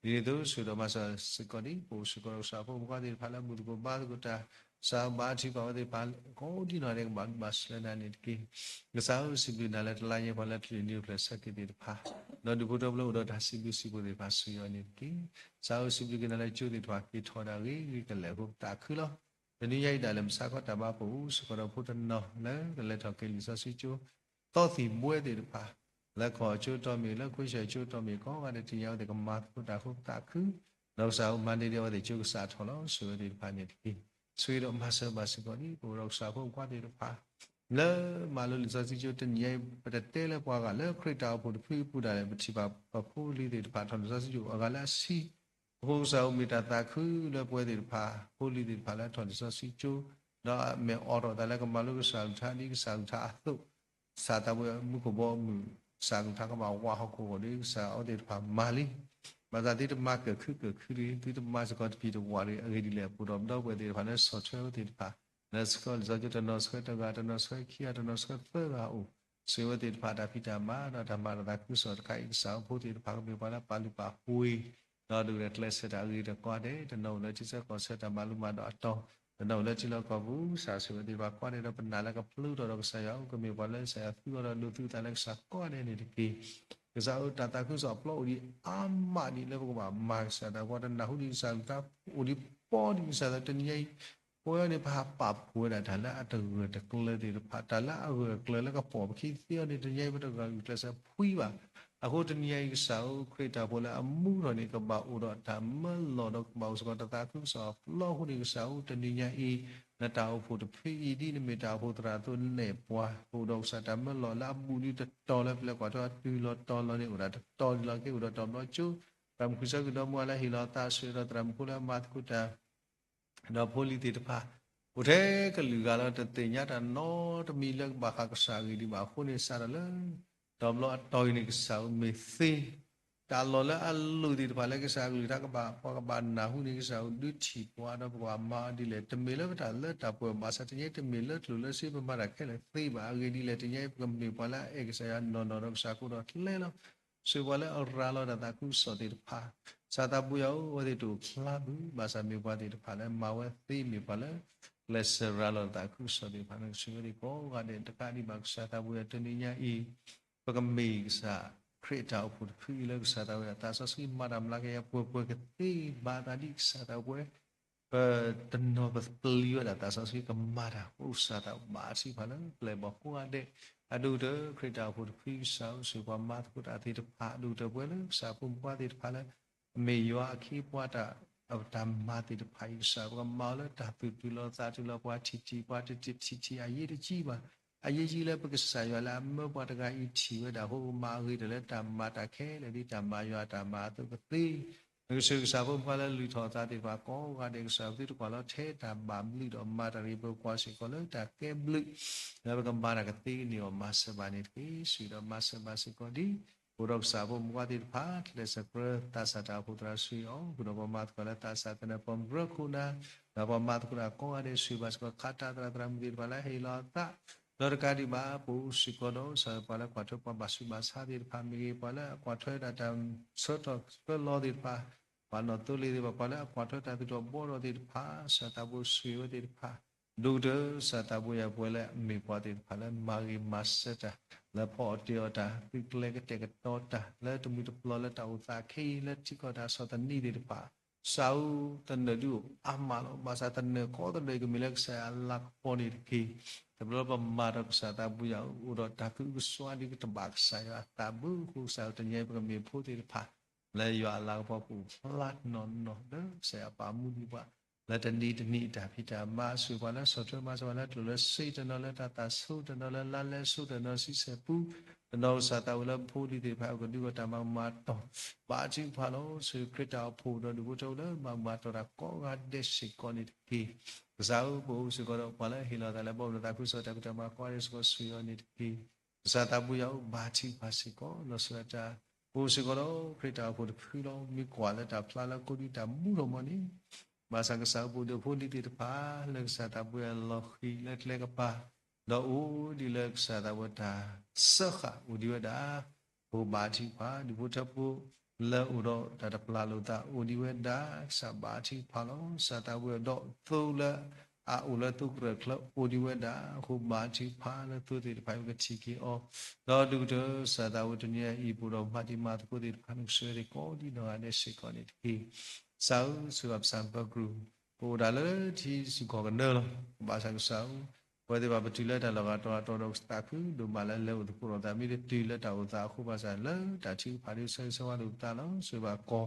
ดีดูสุดมาสักสกอดีผู้สกอสาวพวกก็ที่ผ้าแล้วบุตรก็บ้าก็ตาสาวบ้าที่ผ้าที่ผ้าก็ที่นอนเองบ้านบ้านเลยนั่นนี่กี่ก็สาวสิบนั่นแหละลายวันแรกที่นิวเพลสักที่ผ้าเราดูพุทธบลูเราได้สิบที่ผ้าสุยานี่กี่สาวสิบที่นั่นแหละจุดที่ผ้าที่ทอดอะไรกันแล้วพวกตาคือแล้วตอนนี้ยัยได้เริ่มสักก็ตาบ้าผู้สกอพุทธนอแล้วก็เลยทำกิริสสิจูต่อที่บัวเดือดผ้าแล้วขอจุดต่อมีแล้วคุยเฉยจุดต่อมีก็ว่าได้ที่ยาวแต่ก็มาพุทธาพุทธาคือเราสาวมันเดียวได้จุดสาธุแล้วสวยดีผ้าเนี่ยที่สวยดอกมาเสบาสิกอนี่ผู้เราสาวพวกว่าเดือดผ้าแล้วมาลุลิสสิจูตันยัยประเทศแล้วกว่ากันแล้วคริสต์เอาผู้ที่ผู้ใดเป็นที่แบบผู้ลีเดือดผ้าทำลิสสิจูอาการละสิผู้สาวมีตาตาคือแล้วป่วยเดือดผ้าผู้ลีเดือดผ้าแล้วทำลิสสิจูแล้วเมื่อออกแต่แล้วก็มาลุกสาวท่านี้สาวท่าตุสาตาบุมุขบ่มุ sang thang ka ba wa ho ko ni sa o de pa ma li ma za ti de ma ke khu ri ti de ma sa ko ti de wa ri a ge di le pu do do we de pa ne so chwe ti de pa na so za ju de no so ta ga de no so ki ya de no so pe ga u se we ti de pa da pi ta ma da da ma da ku so ka i sa pu ti de pa me pa la pa lu pa hui no du de tle se da ri de kwa de no le chi se ko se ta ma lu ma do to no le chi lo ko bu sa se we ti pa kwa de do pa na la ka plu do do sa ya ko me pa le sa ya fu do lu tu ta le sa kwa de ni de kiကစားဦးတာတာခုဆိုပလော့ဒီအာမဒီလေဘကမာဆာတာဘောတနာဟူဒီဆာတာဟူဒီပေါ်ဒီဆာတာတနည်းပေါ်ရနေပါပပွေးတာဒါလည်းအတူတကလဒီဖာတာလာကလလကပေါ်ခိသီနေတနည်းဘတကယူလက်ဆဖွီးပါအခုတနည်းကစားဦးခရတာပေါ်လာအမှုတော်နေကပါဦးတော့ဓမ္မလောတော့မောစကတာတာခုဆိုပလော့ဟူဒီကစားဦးတနည်းဤနတာဖို့တဖိဒီနမီတာဖို့တရာသူနေပွားဟိုတော့စတမလောလာဘူးဒီတော်လည်းပြကတော့တူလောတော်လောနေဦးတာတော်လောကေဦးတော့တော်တော့ကျူပမ်ခုစကတော့မွာလာဟီလာတာဆွေတော့တရမ်ခုလာမတ်ခုတာတော့ဖိုလီတီတဖာဘုထဲကလူကတော့တင်ညတာနော်တမီလက်ဘာခကစားကြီးဒီမှာခုနေစားရလဲတော်လောတော်နေကစားမေသေးတာလောလာအလူဒီတဖာလည်းကစားကြီးတာကဘာပေါ်ကဘာနာဟုနေကစားဒုချီပွားတော့ဘွာမာဒီလေတမီလက်တာလက်တာပေါ်မှာစတဲ့ညတမီလက်လူလက်စီပမာရခဲလေသေးပါကြီးဒီလေတညကမီပေါ်လာအေကစားရနော်နော်စားကူတော့လဲလောဆွေပေါ်လဲအရာလောတာကူစောတဲ့တဖာစာတာပူယောဝတိတူခလာဘူးဘာသာမျိုးပါတဲ့တဖာလဲမာဝဲသေးမီပါလဲလက်စရာလောတာကူစောတဲ့ဖာလဲဆွေရီပေါ်ကတဲ့တကတိမှာစာတာပူရတနည်းညာဤပကမေစာခရတာဖို့ဖီလက်စာတာဝဲတာဆစီမာဒမ်လာကေပွေကတိဘာတာဒီစာတာဝဲတနောဘပလီယတာဆစီကမာတာဥစာတာဘာစီဖာလဲပလေဘကွာတဲ့အဒူတခရတာဖို့ဖီဆောဆွေပေါ်မှာတခုတာတိတဖာအဒူတပွဲလဲစာပုံပွားတိတဖာလဲမေယောအခီပွားတာအတမ္မာတိတဖိုင်စာကမောလတာတူလောသာတူလောပွားချီပွားချီအရေးတကြီးပါအရေးကြီးလဲပကစားရလာမပွားတကဤချီဝတာဟိုမာရီတလဲတမ္မာတခဲလေဒီတမ္မာယောတမ္မာတုပတိငါစုစာဖို့ဖလာလူထောသာတိပါကောကတဲ့စာတိတကောလထဲတမ္မာမိတော့မာတရီပုကွာစီကောလတာကဲဘလူဒါပကမာရကတိနီယောမဆဘာနိတိစီတော့မဆဘာစီကောဒီဘုရောစာဖို့မွားတိဖာလက်စပရတာစတာဖုဒရာဆွေအောင်ဘုရောမတ်ကလတာစတနပမ်ရခုနာဒါပမတ်ကလကောရတဲ့ဆွေဘတ်ကခတာတရမဒီဘလာဟီလာတာလောကဒီဘာပူစီကောတော့ဆာပလာကွာတော့ပဘဆုဘာစာဒီဖာမီပလာကွာထွဲတာတမ်ဆော့တော့ပလောဒီဖာဘာနော်တူလီဒီပလာကွာထွဲတာတူဘောရဒီဖာစတာဘူဆွေဝဒီဖာဒူဒစတာဘူရပွဲလဲမေပွားဒီဖာလဲမာဂီမတ်စတာလဲပေါ်တီယတာပိကလေကတဲ့ကတော့တာလဲတမီတပလောလဲတာဥသာခေလဲချီကောတာဆောတနီဒီဖာဆောတနဒူအမလောဘာသာတနကောတလေကမီလက်ဆာလက်ပေါ်နေခေတဘလပမာရကစာတာဘူယောဥရတာကုစွာဒီကတဘတ်ဆာယတာဘူခုဆောတညေပကမေဖို့တိဖာလဲယောအလာပေါ်ပူလတ်နော်နော်ဒဆာပါမူဒီပါလက်တနီတနီတာဖိတာမဆူပါလဲဆောထမဆောလဲတူလဲစိတ်တနော်လဲတာဆုတနော်လဲလာလဲဆုတနော်စီစေပူတနော်စာတာဝလဲဖို့ဒီဖာကဒီကတမမတော်ပါချီဖာလို့ဆွေခရတာဖို့တော့ဒီဘုတော်လဲမတော်တာကောကတဲ့စိကောနေတီဇာဥဘူစကောပါလဲဟီလာတယ်ဘောတာခုစောတကတမကွာရစကောဆွေရနေတီဇာတာဘူယောဘာချီပါစီကောလောစရတာဘူစကောခရတာဖို့ဖီလောမိကွာလဲတာဖလာလကိုဒီတာမူတော်မနီဘာသာကစားဘူးတို့ဖို့ဒီတပါလက်စားတာဘူးလောခီလက်လက်ကပါတော့ဒီလက်စားတာဝတာစခဦးဒီဝတာဘုဘာတိပါဒီဘုထပုလဲဦးတော့တာတပလာလို့တာဦးဒီဝတာစဘာတိဖာလုံးစားတာဘူးတော့သုလဲအာဦးလဲတုကရခလဦးဒီဝတာဘုဘာတိဖာလဲသူဒီဖိုင်ကချီကီအောတော့ဒုဒစားတာဝတနီဤဘုရောမတိမာတကိုဒီဖာနုဆွေရကောဒီတော့အနေရှိကောနေတီဆောစုပ်ဆံပဂရုပိုဒါလတီစုခေါကနဲလောဘာဆိုင်ဆောဝေဒီဘာပတူလက်တလောကတော့တော်စတာခုဒုမလဲလဲဥဒကိုတာမီတီလက်တာဥသာခုပါဆိုင်လဲတာချီဖာရီဆဲဆဝလူတာလောဆွေပါကော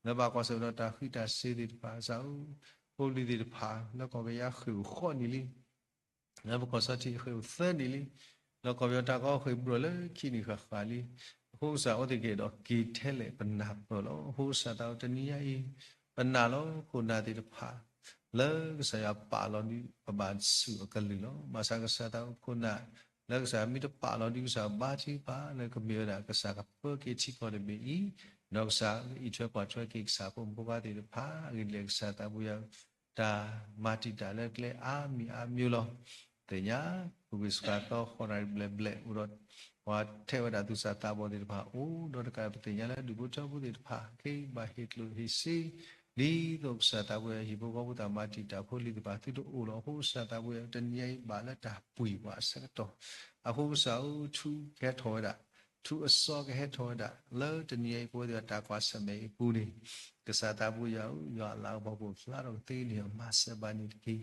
နဘာကောဆောတာခိတာစေဒီပါဆောဟိုလီဒီဖာလောကောကရခုခောနီလီနဘာကောစတီခုသဲနီလီလောကောရတာကောခုဘရလဲခိနီခခါလီဟိုစာအတိကေတော့ဂီထဲလေပနာပေါ်လောဟိုစာတော့တနည်းဤပနာလောခုနာတိတဖာလဲဆရာပါလောဒီပဘာစုကလီလောမဆာကဆာတော့ခုနာ แล้วก็สามีตปะเราดิสาบาชีปะแล้วก็มีอะไรก็สากับเพื่อเกชิพอได้มีอีนอกสาอีช่วยปอช่วยกิกสาผมพวกว่าติดพากิเลสาตาบุยตามาติตาเล็กเล็กอามีหรอแต่เนี้ยผู้วิสกาโตคนไรเบลเบลอุดว่าเทวดาตุสาตาบดิพาโอ้โดนการปฏิญญาแล้วดูบุตรบุตรพาเกี่ยบาฮิตลุฮิซีဒီတော့စတာဝေဟိဘောကဝတ္တမတိတာဖိုလိတပါတိတို့အိုလောဟုစတာဝေတညိဘာလတာပွေပါစကတော့အခုစာဥထုခဲထောတာထုအစောခဲထောတာလောတညိပိုးတဲ့တာကွာစမေပူနေကစားတာဘူးရောက်ရွာလောက်ဘောဖို့လာတော့တေးနေမဆဘာနိတကိ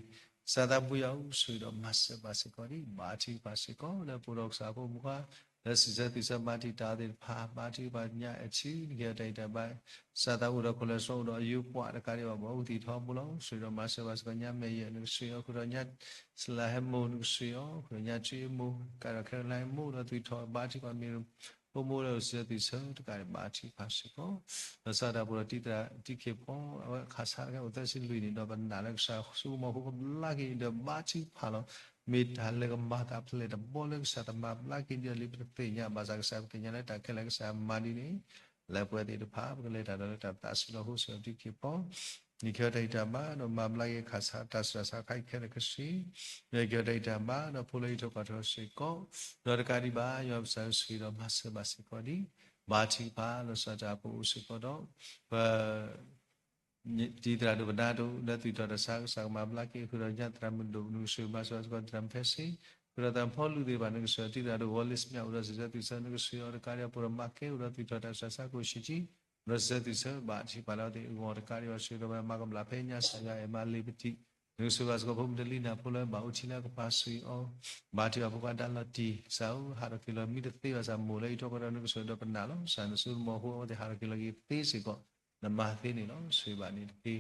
စာတာဘူးရောက်ဆွေတော့မဆဘာစကောဒီမာတိပါစကောလေပူတော့စာဖို့မူကလက်စီစတိစမာတိတာတဲ့ဖာမာတိပါညာအချီကြတဲ့တပိုင်စာတာဘူးတော့ခလဆောတော့ယူပွားတကားရောဘောတိထောဘူးလို့ဆွေတော့မဆဘာစကညာမေရဲ့ဆွေရောခုတော့ညာစလာဟမုန်ဆွေရောခုညာချီမူကာရခဲလိုက်မူတော့သူထောဘာတိကမီဘုံမိုးလို့စတိစတကားမာတိပါစကောစာတာဘူးတိတာတိခေပေါ်ခါစားကဥဒစီလူနေတော့ဗနာလက်စာဆူမဟုတ်လာကြီးတော့မာတိဖာလို့မေတ္တာလည်းကမာတာဖလေတော့ဘောလည်းစတာမလာကြီးတယ်လိပတေညာဘာသာကစားကညာလည်းတာခဲလည်းစားမာဒီနေလည်းပွဲတဲ့ဖာကလေးတာတော့တာဆလို့ဟုတ်ဆိုတိခေပေါ်နိခေတိတာမှာတော့မမလိုက်ခါစားတာဆာခိုက်ခဲကစီနိခေတိတာမှာတော့ဖိုလိတော့ကတော့စေကောတော့တကားဒီပါရောဆန်စီတော့မဆဘစကောဒီဘာတိပါလို့စတာပူစေကောတော့ဒီတရာတို့ဗနာတို့လက်သူတော်ဆာဆာမမလိုက်ခုတော့ညတရမတို့နုဆွေပါဆိုတော့တရမ်ဖက်စီခုတော့ဖောလူတွေပါနေဆိုတိတရာတို့ဝေါ်လစ်မြောက်ရစတဲ့သူစံကိုဆွေရကာရပရမကေဥရသူတော်ဆာဆာကိုရှိကြီးရစတဲ့ဆဘာချီပါလာတဲ့ဥော်ကာရဆွေတော်မကမလာဖေညာဆရာအမလေးပတိနုဆွေပါစကဘုံဒလီနာဖလိုဘာဥချီလာကပါဆွေအောဘာတီဘုကဒါလတီဆောဟာရကီလိုမီတသေးပါစာမိုလေးတော့ကတော့နုဆွေတော်ပနာလောဆန်ဆူမဟိုတဲ့ဟာရကီလိုကြီးသေးစီကောနမသေးနေလို့ဆွေပါနေဒီ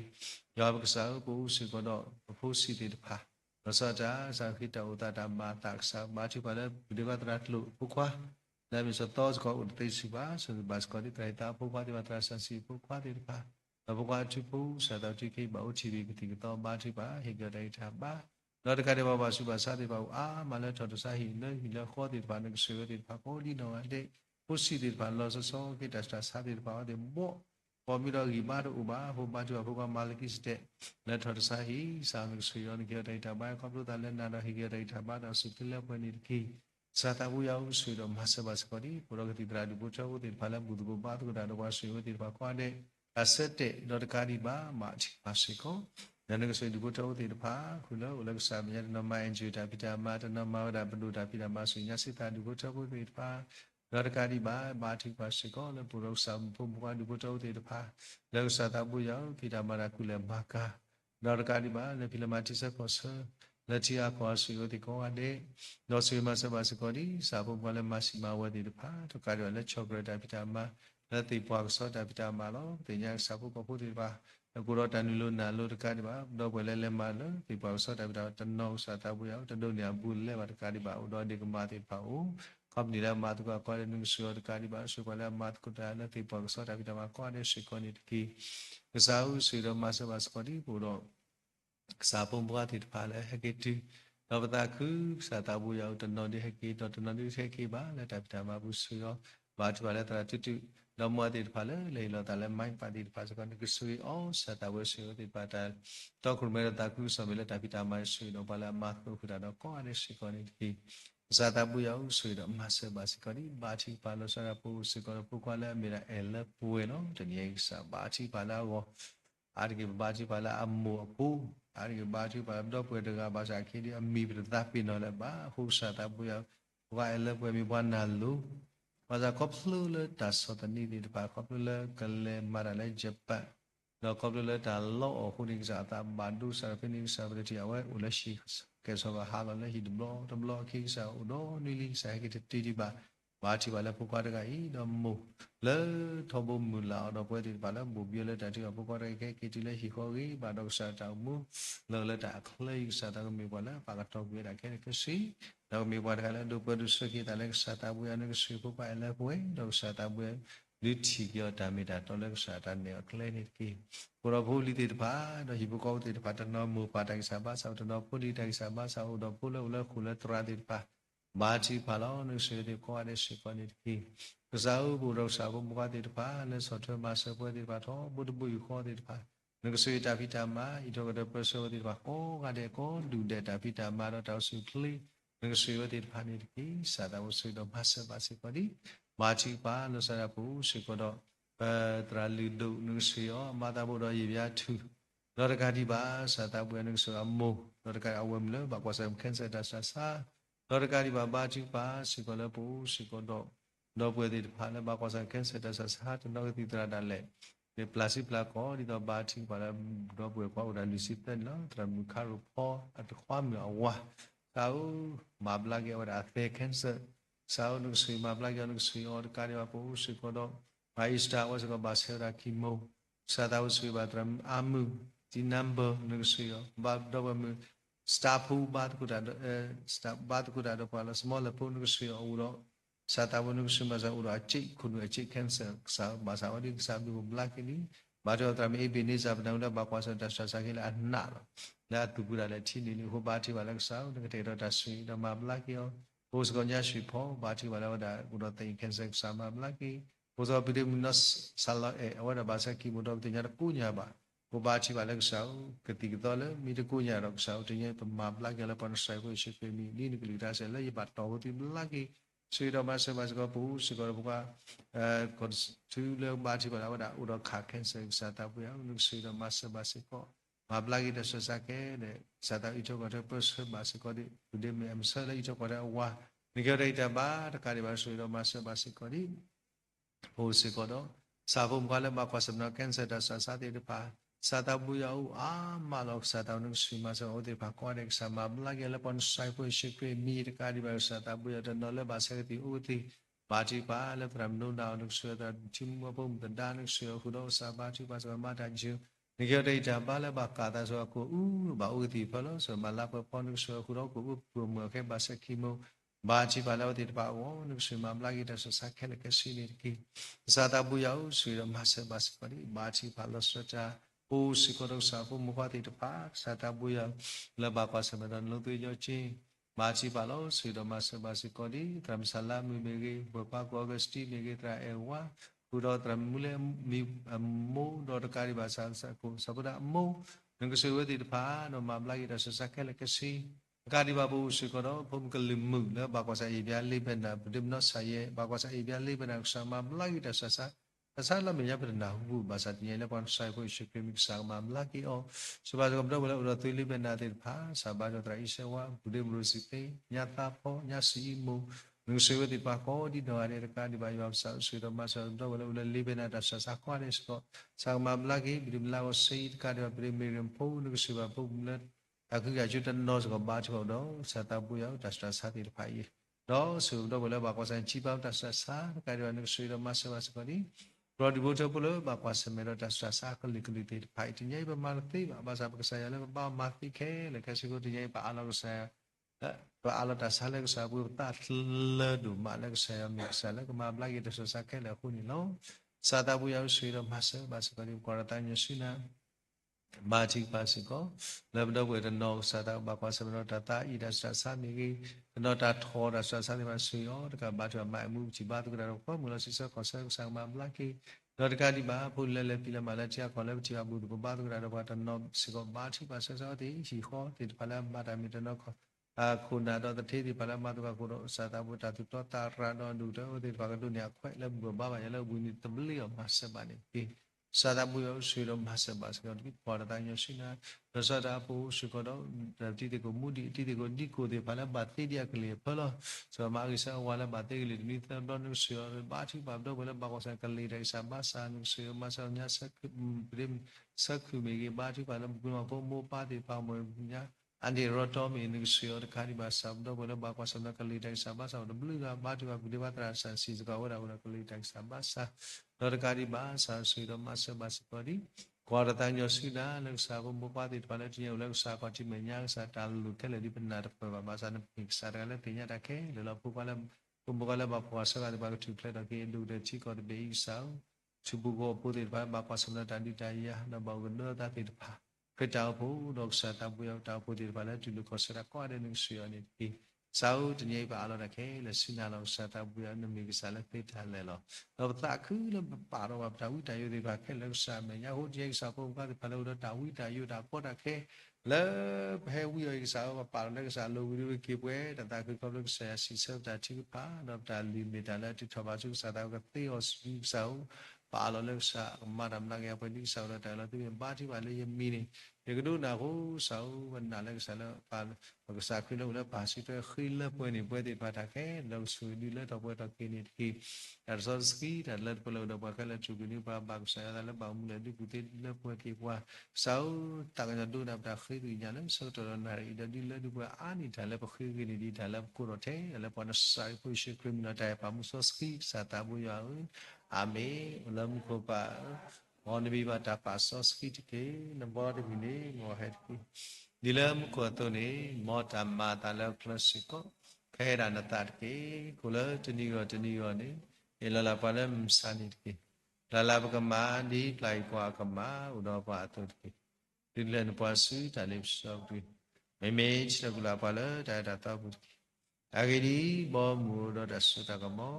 ရောဘကစားကိုဆွေကတော့ဘဖို့စီတဲ့ဖာရစတာစာခိတဥဒတာမာတာဆာမာချီပါလေဒီဘတ်ရတ်လို့ဘုခွာလည်းမစတော့ကောဥတေစီပါဆိုဘတ်စကောဒီတိုင်တာဘုခွာဒီဘတ်ရဆန်စီဘုခွာဒီဖာဘုခွာချူပူစာတော်တိခိဘာဥချီဒီကတိကတော့မာချီပါဟေကတိုင်တာပါတော့တကတဲ့ဘာဘာစုပါစာတဲ့ဘာအာမလည်းတော်တစာဟိလည်းဟိလည်းခေါ်ဒီဘာနဲ့ဆွေဒီဖာကိုဒီတော့တဲ့ဘုစီဒီဘာလောဆောခိတစတာစာဒီဘာတဲ့ဘောပေါ်ပြီးတော့ဒီဘာတို့ဥပါဟိုဘာတို့ဘုကမာလကိစတဲ့လက်တော်တစာဟိစာလို့ဆွေရောကြတဲ့တာဘာကွန်ပျူတာလက်နာတော့ဟိကြတဲ့တာဘာတော့စုတလက်ပွင့်နေခိစာတာဘူးရောက်ဆွေတော့မဆဘစကောဒီပရောဂတိတရာဒီဘုချောဒီဘာလဘူဒဘဘာတို့တာတော့ဆွေဝဒီဘာကွာတဲ့အဆက်တဲ့တော့တကားဒီပါမာချီပါစေကောနန္ဒကဆွေဒီဘုချောဒီတဖာခုလောလကစာမြတ်နမအင်ဂျူတာပိတာမာတနမဝဒဘဒုတာပိတာမာဆွေညစိတာဒီဘုချောဒီတဖာလောကဒီပါမာတိပါစေကောလေပုရုသံဘုံဘဝဒီဘုတောတေတဖာလောကသဘူယောပိတာမရာကုလေဘာကာလောကဒီပါလေဖိလမတိစကောဆလက်ချီအခေါ်ဆွေဒီကောအတဲ့လောဆွေမဆဘစကောဒီစာဘုံဘလေမစီမဝဒီတဖာတကားရလက်ချောကရတာပိတာမလက်တိပွားစောတာပိတာမလောတင်ညာစာဘုံပဖို့ဒီပါကိုရောတန်လူနာလို့တကားဒီပါတော့ဘယ်လဲလဲမလို့ဒီပွားစောတာပိတာတနောစာတာဘူယောတဒုညာဘူးလဲပါတကားဒီပါဥတော်ဒီကမာတိပါဦးကပ်နီလာမာတုကကွာတဲ့နုဆွေရကာဒီပါဆွေကလည်းမတ်ကုတာလည်းတိပေါ်စောတာဗီတာမကွာတဲ့ဆွေကောနီတကီကစားဦးဆွေတော့မဆဘစကောဒီဘူတော့ကစားပုံဘွားတိတပါလဲဟကေတီတော့ပတာခုစာတာဘူးရောက်တနော်ဒီဟကေတော့တနော်ဒီဟကေပါလဲတဗီတာမဘူးဆွေရောဘာတပါလဲတရာတူတူတော့မွားတိတပါလဲလေလောတာလဲမိုင်းပါတိတပါစကောနီကဆွေအောစာတာဝဲဆွေတိပါတာတော့ခုမဲတာခုဆိုမဲလဲတဗီတာမဆွေတော့ပါလဲမတ်ကုတာတော့ကွာတဲ့ဆွေကောနီတကီဇာတာပူယောဆွေတော့မဆဘစကောဒီဘာချီပါလို့ဆရာပူစကောပူခွာလဲမေရာအဲလပူဝဲနော်တနည်းစာဘာချီပါလာကိုအာဒီဘာချီပါလာအမောပူအာဒီဘာချီပါတော့ပွဲတကဘာသာခီဒီအမီပြတာပိနော်လဲဘာဟုဇာတာပူယောဝါအဲလပွဲမီဘွားနာလူဘာသာကောပလူလတာစတနီဒီပါကောပလူလကလေမာရလဲဂျပန်တော့ကောပလူလတာလောအခုဒီဇာတာဘာဒူဆာဖိနိဆာဘတီအဝဲဦးလက်ရှိကဲဆိုဟာလလည်းဟိဒဘလောခိစာဥဒနီလီစာကိတီဒီပါဘာချီပါလဲပုကွာတကဤတော့မို့လဲထောဘမူလာတော့ပွဲဒီပါလဲဘူပြလဲတတိပုကွာတကဲကတီလဲဟီခေါ်ကြီးဘာတော့စာတောက်မူလဲလဲတာခလေးစာတကမေပါလဲပါကတော့ပြတာကဲကစီတော့မေပါတကလဲဒုပဒုစကိတလဲစာတာဘူးရနေကစီပုပါလဲပွဲတော့စာတာဘူးလူတီကျော်တာမီတာတော့လဲစာတာနေကလေးနေကီကိုရဘိုလီတေတပါတော့ဟိဘကောတေတပါတနောမူပါတိုင်စာပါဆောတနောပုလီတိုင်စာပါဆောတော့ပုလလဲခုလဲတရာတေတပါ ဘာချီပါလောနုဆွေဒီကွာတဲ့ရှိကောနေဒီကစားဥဘူရောစာဘုမကွာတဲ့တပါလဲဆော့ထွဲမှာဆပွဲတဲ့ပါတော့ဘုဒ္ဓဘုယူခေါ်တဲ့တပါနုဆွေတာဖီတာမာဤတော့တဲ့ပစောတဲ့ပါကောကတဲ့ကောဒူတဲ့တာဖီတာမာတော့တောက်စုကလေးနုဆွေတဲ့ပါနေဒီစာတာဝဆွေတော့မဆပါစေကောဒီဘာချီပါလို့ဆရာဘူးရှိကောတော့တရာလူဒုနုဆွေရောမာတာဘုရောရေပြားထူလောကတိပါစာတာပွဲနုဆွေအမိုးလောကအဝဲမလို့ဘာကွာဆမ်ခန်းစတာဆာလောကတိပါဘာချီပါရှိကောလည်းဘူးရှိကောတော့တော့ပွဲဒီဖာလည်းဘာကွာဆမ်ခန်းစတာဆာတော့တိတရာဒါလဲဒီပလစီပလာကောဒီတော့ဘာချီပါလည်းတော့ပွဲကွာဒါလူစီတဲ့နော်တရမခါရပေါ်အတခွာမြောဝါသာမဘလာကေဝဒါသေခန်းစစာအုပ်ဆွေမဘလာကေနုဆွေအော်ကာရီပါဘူးရှိကောတော့ဘာဣစတာဝါစကဘာဆေရာကီမိုစာတာဝဆွေဘာတရမ်အာမူဒီနံပါတ်နုဆွေရောဘာတော့မstaff who bad kuda staff bad kuda do pala small pun kusri uro sata pun kusri masa uro acik kudu acik cancer sa masa wadi sa bi black ini bado tram e bi ni sa bna unda ba kwasa da sa sa kila anna la tu kuda le thi ni ho ba thi ba la sa de te do da sui da ma black yo ho so nya sui pho ba thi ba la da kuda tai cancer sa ma black ki ho so bi de minus sala e awada ba sa ki mo do ti nya ku nya baကိုပါချီပါလက်ဆောကတိကတော့လေမိတကူညာတော့ဆောတရင်ပမာပလက်ကလည်းပန်ဆိုင်ကိုရှိပေမီဒီနကလီဒါဆဲလေရပတ်တော်တိလက်ကီဆွေတော်မဆဘစကပူစကောဘကကွန်တူလေပါချီပါလာဝဒဥတော်ခါခင်းဆဲစာတာပူရနုဆွေတော်မဆဘစကောမပလက်ကိတဆဆကဲတဲ့စာတာဣချောကတော့ပစဘစကောဒီဒီမေအမဆလေဣချောကတော့ဝါနိဂရိတဘာတကာဒီပါဆွေတော်မဆဘစကောဒီဟိုစကောတော့စာဘုံကလည်းမကွာစမနာကန်ဆာတာဆာစာတဲ့တပါစာတာဘူးယောအာမလောက်စာတာနုဆွေမဆောအိုတေပါကွာတဲ့ဆာမဘလာကလည်းပန်ဆိုင်ပွေရှိပေမီတကာဒီပါစာတာဘူးယောတနော်လည်းပါဆက်ကတိဥတိဘာတိပါလည်းပရမနုနာနုဆွေတာချင်းမဘုံတဒါနုဆွေခုတော့စာဘာတိပါဆိုမတာကျူနိဂရိတပါလည်းပါကာတာဆိုကိုဥဘာဥတိဖလို့ဆိုမလာပပနုဆွေခုတော့ကိုဥပမခေပါစခိမောဘာချီပါလို့တိတပါဝနုဆွေမမလာကိတဆဆခဲလကစီနေကိစာတာဘူးယောဆွေရမဆဘစပရိဘာချီပါလို့စတာโอสิกรสาภูมุขติตปาสัตบุยลบาปาสมดันโลตุยโจิมาชิปาโลสิดมาสบาสิกอดิตรัมสลามิเมเกบปาโกอกสติเมเกตราเอวากุโดตรัมมุเลมีโมดอตการิบาสันสะกุสัพดะโมนึงกสวติตปาโนมาบลากิตสสะเคลกสิကာဒီဘာဘူစီကောတော့ဘုံကလမှုလဲဘာကွာစာအေပြာလေးဘနာဗဒိမနောဆာယေဘာကွာစာအေပြာလေးဘနာဆာမဘလာကိတဆဆာအစားလမရပဒနာဟုဘာသာတင်လည်းပန်ဆိုင်ဖို့ရှိပြမိစာမမလာကီအောစဘာကမတော့ဘလရသွေးလေးပဲနာတဲ့ဖာစာဘာတော့တရိစေဝဘုဒေမလို့စီပေညာတာဖောညာစီမူနုစေဝတိပါကောဒီတော့ရတဲ့ကာဒီဘာယောဆာဆွေတော်မဆာတော့ဘလလေးပဲနာတဆာခွာနေစတော့စာမမလာကီဘိမလာဝစိတ်ကာဒီဘာပရိမေရံဖို့နုစေဝဘုမလက်အခုကကျွတ်နောစကဘာချောတော့စတာပူယောတစတာစာတိဖိုင်တော့ဆိုတော့ဘလဘာကောဆိုင်ချိပေါတဆာစာကာဒီဘာနုစေတော်မဆာစကောဒီရောဒီဘုတ်ပလို့ဘာကွာစမေရတဆာစာကလိကလိတေဖိုင်တင်ញိပမာတိဘာသာပကဆာရလည်းဘာမာတိခဲလေကရှိကိုတင်ញိပါအလောဆာတော့အလောတဆာလည်းဆာဘူးတတ်လဒူမာလည်းဆာမဆာလည်းကမာဘလိုက်တဆာခဲလေခုနီလောစာတာဘူးရောက်ဆွေတော့မဆာဘာစကဒီကွာတန်ညရှိနာမာချီပါစကောလေဘဒဝေရနောစာတာဘာကွာစမေရတတာဣဒဆာစာမီကြီးနောတာထောရဆာစာဒီမဆွေရောတကဘာချမိုင်မှုချိပါတုကရတော့မလို့စစ်စခေါ်ဆာဆာမဘလကီတော့တကဒီပါဖုလဲလဲပြလမလာချာခေါ်လဲချာဘူးဘာတုကရတော့ဘာတနောစကောဘာချီပါဆာစာဒီချီခေါ်ဒီဖလာမာတာမီတနောခေါ်ခုနာတော့တထေးဒီဖလာမာတုကကိုတော့စာတာဘုတာတုတော့တာရတော့ဒူတော့ဒီဘာကဒုညာခွဲလဲဘူးဘာဘာရလဲဘူးနီတဘလီယောမဆဘာနေပြီစာတာဘူးရောဆွေတော့မဆဘာစကောဒီပေါ်တာညရှိနာရစတာဘူးစကောတော့တိတိကိုမူဒီတိတိကိုဒီကိုဒီဖလာဘာတိဒီကလေးဖလောဆိုမာကိစာဝါလာဘာတိကလေးဒီတော့နုဆွေဘာချီဘာတော့ဘလဘာကောဆန်ကလေးတိုင်းစာဘာစာနုဆွေမဆာညာဆက်ပရင်းဆက်ခုမေကြီးဘာချီဘာလဘုမဘမိုးပါတိပါမညာအန်ဒီရောတော်မီနုဆွေတခါဒီဘာစာတော့ဘလဘာကောဆန်ကလေးတိုင်းစာဘာစာတော့ဘလူကဘာချီဘာဘုဒီဘာတရာဆန်စီစကဝရဝရကလေးတိုင်းစာဘာစာတော့တခါဒီဘာစာဆွေတော့မဆဘာစပါဒီကွာတန်ညစီနာလောက်စာဘုံပါတိပါလက်ချင်းလောက်စာကတိမညာစာတာလူကလေးဒီပနာတပဘာစာနပိစာရလည်းတင်ရတခဲလောပူပါလည်းဘုံကလည်းဘာပွားစကားဒီဘာတူဖလက်တော့ကေလူတဲ့ချီကောတဘေးဆောချူဘူကိုပူတိဘာဘာကွာစမနာတန်ဒီတရနဘောကနောတာတိတဖာခတောက်ဖို့တော့စာတာပူရောက်တာပူတိဘာလည်းတူလူကောစရာကွာတဲ့နုဆွေရနေဒီ sau thì nhảy bà lo là cái là xin nào sa ta bùi ăn mình cái sa là phê thà lẹ lo rồi ta cứ là bà đó bà đào ta yêu thì bà cái là sa mình nhau hốt dây sa phong qua thì bà lâu đó đào ta yêu đào có đã cái lỡ hay quý cái sa bà nó cái sa lâu đi kia quê ta cứ có cái sa xin sớm ta chỉ bà nó ta liền bị ta là chỉ cho bà chúng sa ta cái tiêu sáu bà lo lên sa mà đam năng nghe bên đi sau đó ta là tự nhiên bà chỉ bà lấy mi này thì cái đứa nào cũng sáu bên nào lên sa là bà cái sa khi lâu là bà chỉ cho khi lớp bên này bên thì bà ta cái lâu suy đi lớp đó bên đó kia này thì rồi ski là lớp bên lâu đó bà cái là chủ cái bà bà sa là lớp bà muốn lên đi cụ thể lớp bên kia qua sáu ta cái đứa nào ta khi đi nhà nó sau đó này đi lớp đi qua anh đi thà lớp khi cái này đi thà lớp cô rồi thế lớp bọn nó sai phụ sự criminal đại bà muốn so ski sa ta bây giờ Amen. Ulam ko pa on bi ba ta pa so ski ke number de ni ngo het ki dilam ko to ni mo ta ma ta la classico khe da na ta ke ko la tini go ni ela la pa lam sa ni ki la la ba ka ma ni plai kwa ka ma u do pa to ki dilan pa su ta le so ki me me chna ku la pa la ta ta ta bu ki agedi bo mu do da su ta ka mo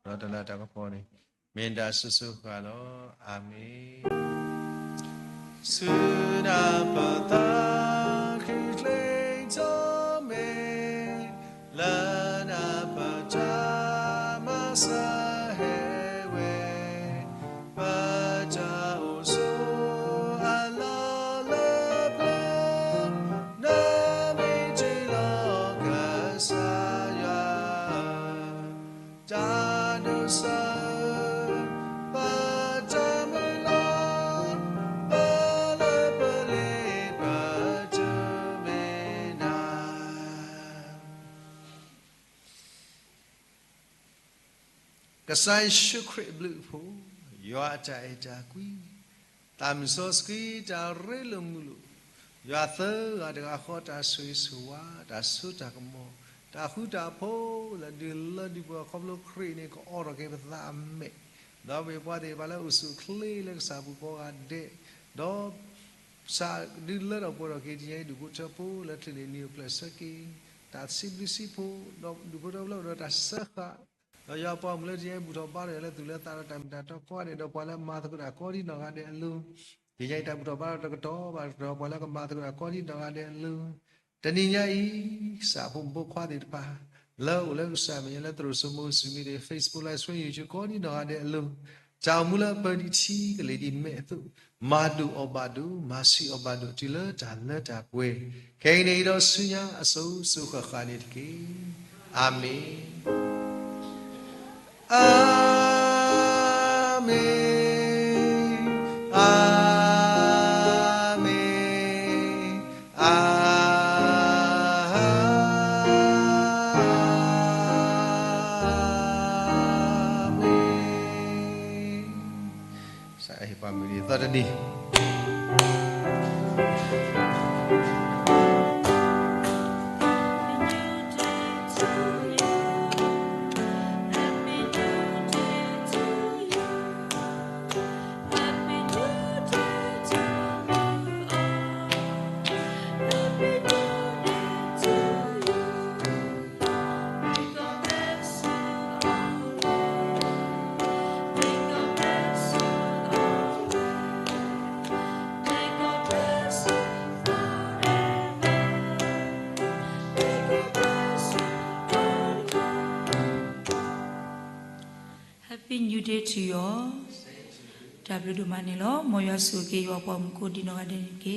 do ta la ta ka po ni Menda susu kalau amin. Sudah patah hilang jome, lana baca masa hewe, baca usul ala leblam, nami jilang kesaya, jangan sa. Kasai shukri blue po, yoa cha eja kui, tam soski cha relumulu, yoa the ada akho ta sui suwa, ta su ta kamo, ta hu ta po la di po koplo kri ni ko ora ke bata me, do be po de bala usu kli le sa bu po ade, do sa di la do po ke ji du ko cha po la tli ni plus ki, ta si po do du po do ta sa ya pa mule je bu tho pa le tu le ta ta ta to ko de do pa la ma ta ko di no ga de lu ji jai ta bu tho pa ta to ba do pa la ka ma ta ko di no ga de lu ta ni nya yi sa pum bo kwa de pa lo le sa me le tro so mo su mi de Facebook live stream yu ko di no ga de lu chao mu la pa di chi ka le di me tu ma du obadu ma si obadu ti le ta kwe kai nei do su nya aso su kha kha ni ki amen Amen. Amen. Amen. Saya family tadi.
Happy New Day to you all. W do manilo moyo suke yo pom ko dino ga den ke